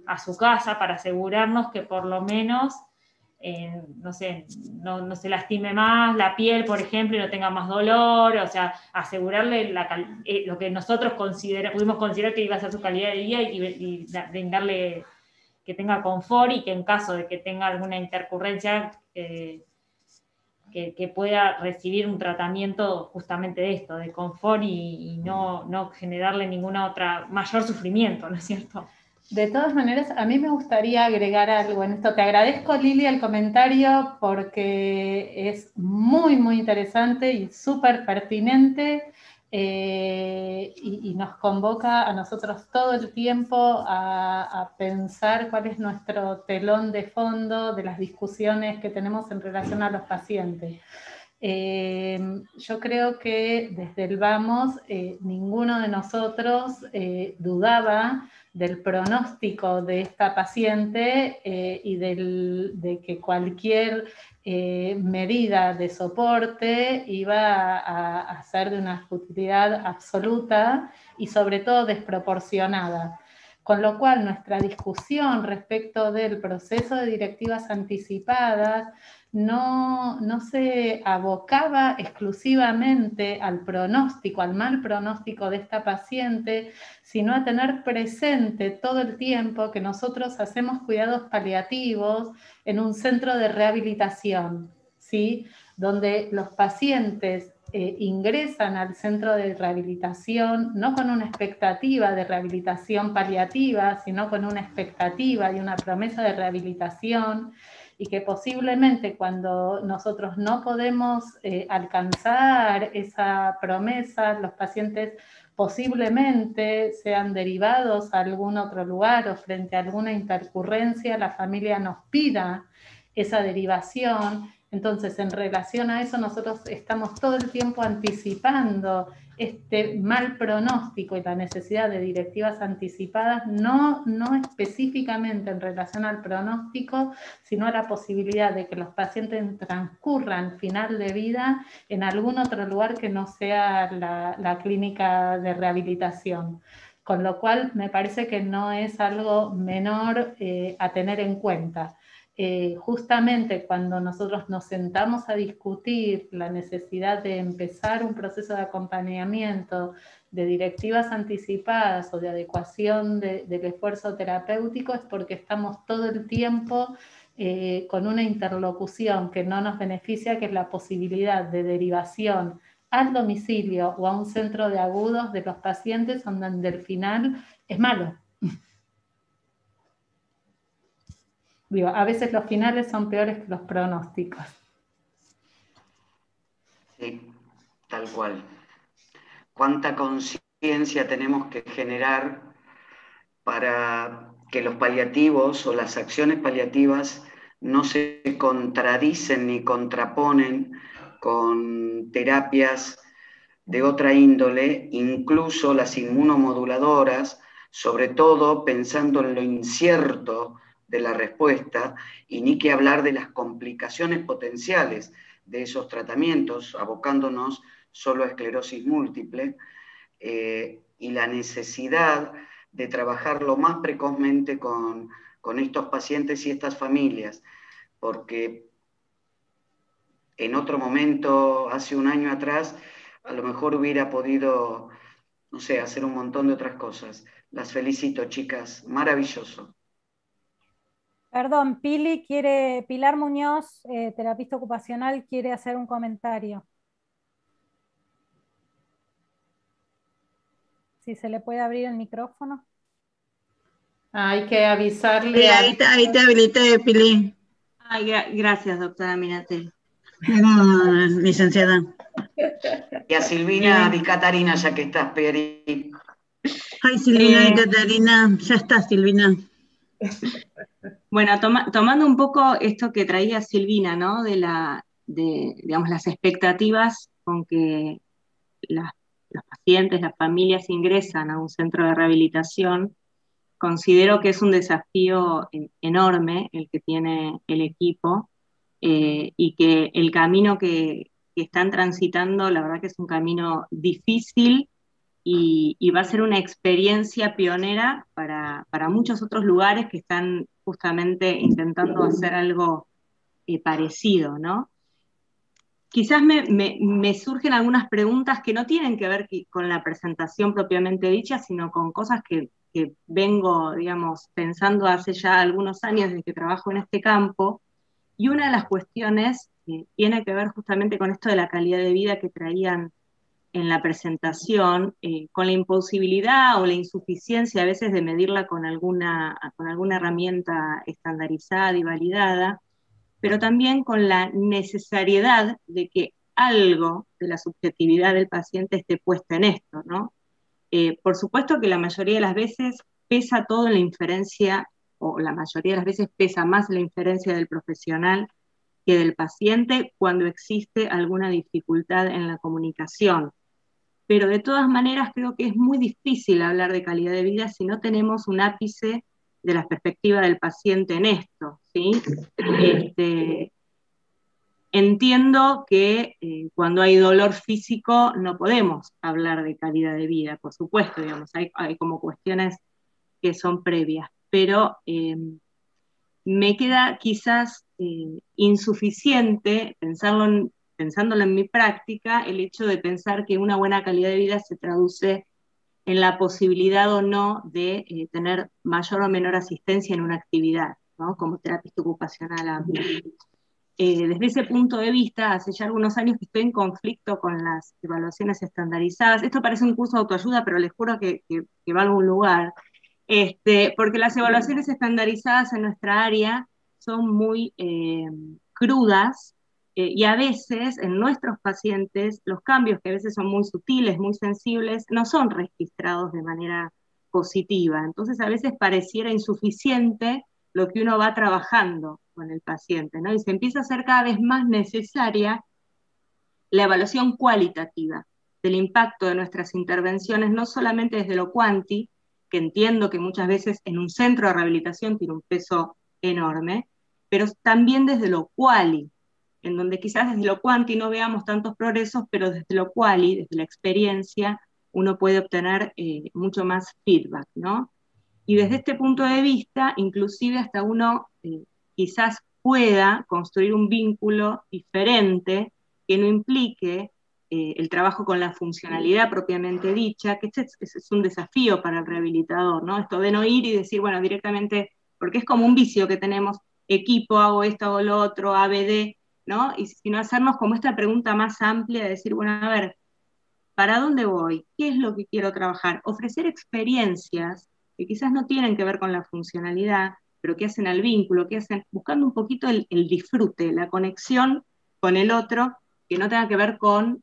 a su casa, para asegurarnos que por lo menos, no sé, no se lastime más la piel, por ejemplo, y no tenga más dolor, o sea, asegurarle lo que nosotros pudimos considerar que iba a ser su calidad de vida y brindarle que tenga confort y que en caso de que tenga alguna intercurrencia que pueda recibir un tratamiento justamente de esto, de confort y no generarle ninguna otra mayor sufrimiento, ¿no es cierto? De todas maneras, a mí me gustaría agregar algo en esto. Te agradezco, Lili, el comentario porque es muy, muy interesante y súper pertinente y nos convoca a nosotros todo el tiempo a pensar cuál es nuestro telón de fondo de las discusiones que tenemos en relación a los pacientes. Yo creo que desde el vamos, ninguno de nosotros dudaba del pronóstico de esta paciente y de que cualquier medida de soporte iba a ser de una futilidad absoluta y sobre todo desproporcionada. Con lo cual nuestra discusión respecto del proceso de directivas anticipadas no se abocaba exclusivamente al pronóstico, al mal pronóstico de esta paciente, sino a tener presente todo el tiempo que nosotros hacemos cuidados paliativos en un centro de rehabilitación, ¿sí? Donde los pacientes ingresan al centro de rehabilitación no con una expectativa de rehabilitación paliativa, sino con una expectativa y una promesa de rehabilitación, y que posiblemente cuando nosotros no podemos alcanzar esa promesa, los pacientes posiblemente sean derivados a algún otro lugar o frente a alguna intercurrencia, la familia nos pida esa derivación. Entonces, en relación a eso, nosotros estamos todo el tiempo anticipando este mal pronóstico y la necesidad de directivas anticipadas, no específicamente en relación al pronóstico, sino a la posibilidad de que los pacientes transcurran final de vida en algún otro lugar que no sea la clínica de rehabilitación. Con lo cual, me parece que no es algo menor a tener en cuenta. justamente cuando nosotros nos sentamos a discutir la necesidad de empezar un proceso de acompañamiento, de directivas anticipadas o de adecuación del esfuerzo terapéutico, es porque estamos todo el tiempo con una interlocución que no nos beneficia, que es la posibilidad de derivación al domicilio o a un centro de agudos de los pacientes, donde el final es malo. Digo, a veces los finales son peores que los pronósticos. Sí, tal cual. ¿Cuánta conciencia tenemos que generar para que los paliativos o las acciones paliativas no se contradicen ni contraponen con terapias de otra índole, incluso las inmunomoduladoras, sobre todo pensando en lo incierto de la respuesta, y ni que hablar de las complicaciones potenciales de esos tratamientos, abocándonos solo a esclerosis múltiple, y la necesidad de trabajar lo más precozmente con estos pacientes y estas familias, porque en otro momento, hace un año atrás, a lo mejor hubiera podido, no sé, hacer un montón de otras cosas. Las felicito, chicas, maravilloso. Perdón, Pilar Muñoz, terapista ocupacional, quiere hacer un comentario. Si se le puede abrir el micrófono. Hay que avisarle. Sí, ahí te habilité, Pili. Ay, gracias, doctora Minatel. Licenciada. Y a Silvina Di Catarina, ya que estás, Peri. Ay, Silvina Di Catarina, ya está, Silvina. Bueno, tomando un poco esto que traía Silvina, ¿no? Digamos, las expectativas con que los pacientes, las familias ingresan a un centro de rehabilitación, considero que es un desafío enorme el que tiene el equipo, y que el camino que están transitando, la verdad que es un camino difícil y va a ser una experiencia pionera para muchos otros lugares que están justamente intentando hacer algo parecido, ¿no? Quizás me surgen algunas preguntas que no tienen que ver con la presentación propiamente dicha, sino con cosas que vengo, digamos, pensando hace ya algunos años desde que trabajo en este campo, y una de las cuestiones tiene que ver justamente con esto de la calidad de vida que traían en la presentación, con la imposibilidad o la insuficiencia a veces de medirla con alguna herramienta estandarizada y validada, pero también con la necesariedad de que algo de la subjetividad del paciente esté puesta en esto, ¿no? Por supuesto que la mayoría de las veces pesa todo en la inferencia, o la mayoría de las veces pesa más la inferencia del profesional que del paciente cuando existe alguna dificultad en la comunicación. Pero de todas maneras creo que es muy difícil hablar de calidad de vida si no tenemos un ápice de la perspectiva del paciente en esto, ¿sí? Entiendo que cuando hay dolor físico no podemos hablar de calidad de vida, por supuesto, digamos, hay como cuestiones que son previas, pero me queda quizás insuficiente pensándolo en mi práctica, el hecho de pensar que una buena calidad de vida se traduce en la posibilidad o no de tener mayor o menor asistencia en una actividad, ¿no? Como terapista ocupacional. Desde ese punto de vista, hace ya algunos años que estoy en conflicto con las evaluaciones estandarizadas. Esto parece un curso de autoayuda, pero les juro que va a algún lugar. Porque las evaluaciones estandarizadas en nuestra área son muy crudas, y a veces en nuestros pacientes los cambios, que a veces son muy sutiles, muy sensibles, no son registrados de manera positiva. Entonces a veces pareciera insuficiente lo que uno va trabajando con el paciente, ¿no? Y se empieza a hacer cada vez más necesaria la evaluación cualitativa del impacto de nuestras intervenciones, no solamente desde lo cuanti, que entiendo que muchas veces en un centro de rehabilitación tiene un peso enorme, pero también desde lo quali, en donde quizás desde lo cuanti no veamos tantos progresos, pero desde lo quali, desde la experiencia, uno puede obtener mucho más feedback, ¿no? Y desde este punto de vista, inclusive hasta uno quizás pueda construir un vínculo diferente que no implique el trabajo con la funcionalidad propiamente dicha, que ese es un desafío para el rehabilitador, ¿no? Esto de no ir y decir, bueno, directamente, porque es como un vicio que tenemos, equipo, hago esto, hago lo otro, ABD, ¿no? Y sino hacernos como esta pregunta más amplia de decir, bueno, a ver, ¿para dónde voy? ¿Qué es lo que quiero trabajar? Ofrecer experiencias que quizás no tienen que ver con la funcionalidad, pero que hacen al vínculo, que hacen, buscando un poquito el disfrute, la conexión con el otro, que no tenga que ver con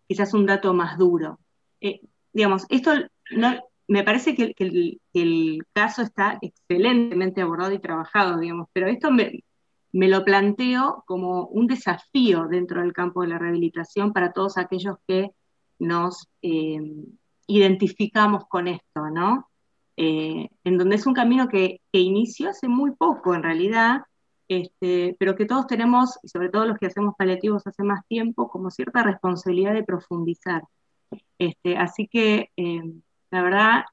quizás un dato más duro. Digamos, esto no, me parece que el caso está excelentemente abordado y trabajado, digamos, pero esto me lo planteo como un desafío dentro del campo de la rehabilitación para todos aquellos que nos identificamos con esto, ¿no? En donde es un camino que inició hace muy poco en realidad, pero que todos tenemos, y sobre todo los que hacemos paliativos hace más tiempo, como cierta responsabilidad de profundizar. Así que, la verdad,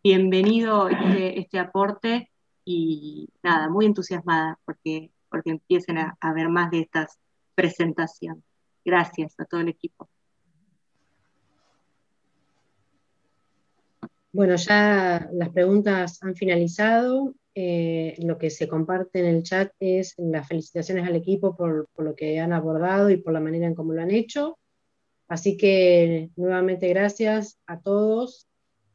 bienvenido este aporte y nada, muy entusiasmada porque empiecen a ver más de estas presentaciones. Gracias a todo el equipo. Bueno, ya las preguntas han finalizado. Lo que se comparte en el chat es las felicitaciones al equipo por lo que han abordado y por la manera en cómo lo han hecho. Así que nuevamente gracias a todos.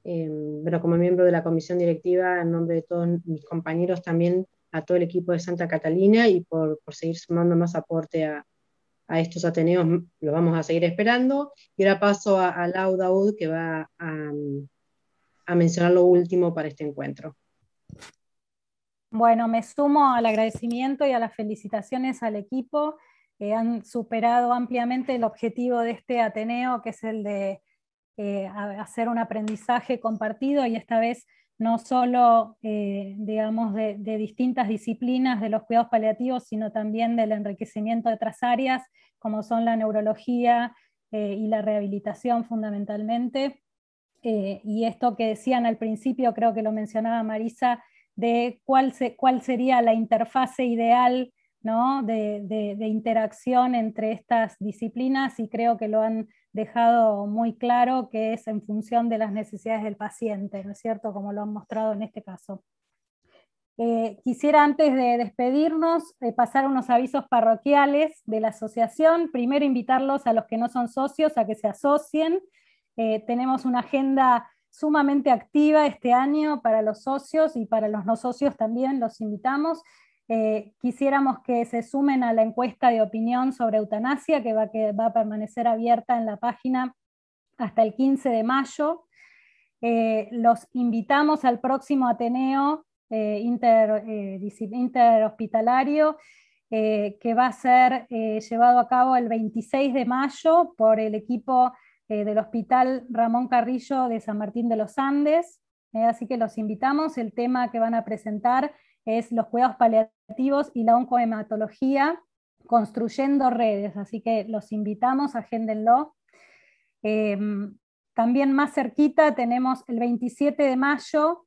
Bueno, como miembro de la comisión directiva, en nombre de todos mis compañeros también, a todo el equipo de Santa Catalina y por seguir sumando más aporte a estos ateneos, lo vamos a seguir esperando. Y ahora paso a Lau Daoud, que va a mencionar lo último para este encuentro. Bueno, me sumo al agradecimiento y a las felicitaciones al equipo. Han superado ampliamente el objetivo de este Ateneo, que es el de hacer un aprendizaje compartido, y esta vez no solo digamos, de distintas disciplinas de los cuidados paliativos, sino también del enriquecimiento de otras áreas, como son la neurología y la rehabilitación fundamentalmente. Y esto que decían al principio, creo que lo mencionaba Marisa, de cuál sería la interfase ideal, ¿no? de interacción entre estas disciplinas, y creo que lo han dejado muy claro, que es en función de las necesidades del paciente, ¿no es cierto?, como lo han mostrado en este caso. Quisiera, antes de despedirnos, pasar unos avisos parroquiales de la asociación. Primero, invitarlos a los que no son socios a que se asocien. Tenemos una agenda sumamente activa este año para los socios, y para los no socios también los invitamos. Quisiéramos que se sumen a la encuesta de opinión sobre eutanasia, que va a permanecer abierta en la página hasta el 15 de mayo. Los invitamos al próximo Ateneo interhospitalario, que va a ser llevado a cabo el 26 de mayo por el equipo del Hospital Ramón Carrillo de San Martín de los Andes. Así que los invitamos. El tema que van a presentar es los cuidados paliativos y la oncohematología, construyendo redes. Así que los invitamos, agéndenlo. También más cerquita tenemos el 27 de mayo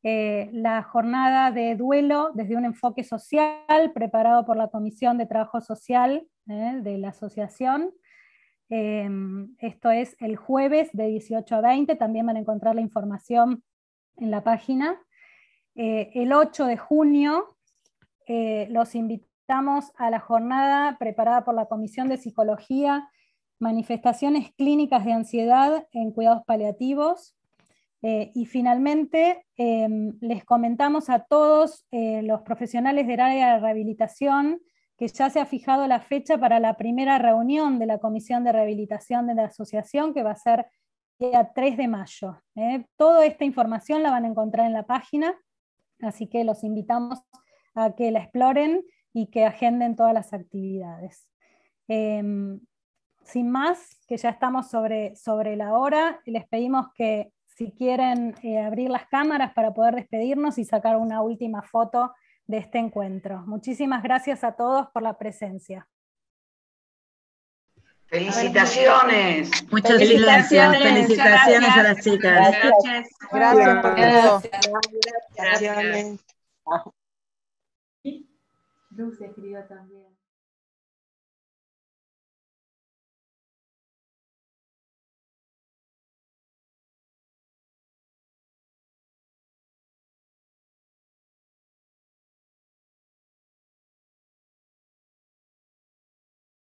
la jornada de duelo desde un enfoque social, preparado por la Comisión de Trabajo Social de la asociación. Esto es el jueves de 18 a 20, también van a encontrar la información en la página. El 8 de junio los invitamos a la jornada preparada por la Comisión de Psicología, manifestaciones clínicas de ansiedad en cuidados paliativos. Y finalmente les comentamos a todos los profesionales del área de rehabilitación que ya se ha fijado la fecha para la primera reunión de la Comisión de Rehabilitación de la Asociación, que va a ser el día 3 de mayo. Toda esta información la van a encontrar en la página, así que los invitamos a que la exploren y que agenden todas las actividades. Sin más, que ya estamos sobre la hora, les pedimos que si quieren abrir las cámaras para poder despedirnos y sacar una última foto de este encuentro. Muchísimas gracias a todos por la presencia. ¡Felicitaciones! Muchas felicitaciones a las chicas. Gracias por todo. Gracias. Luz escribió también.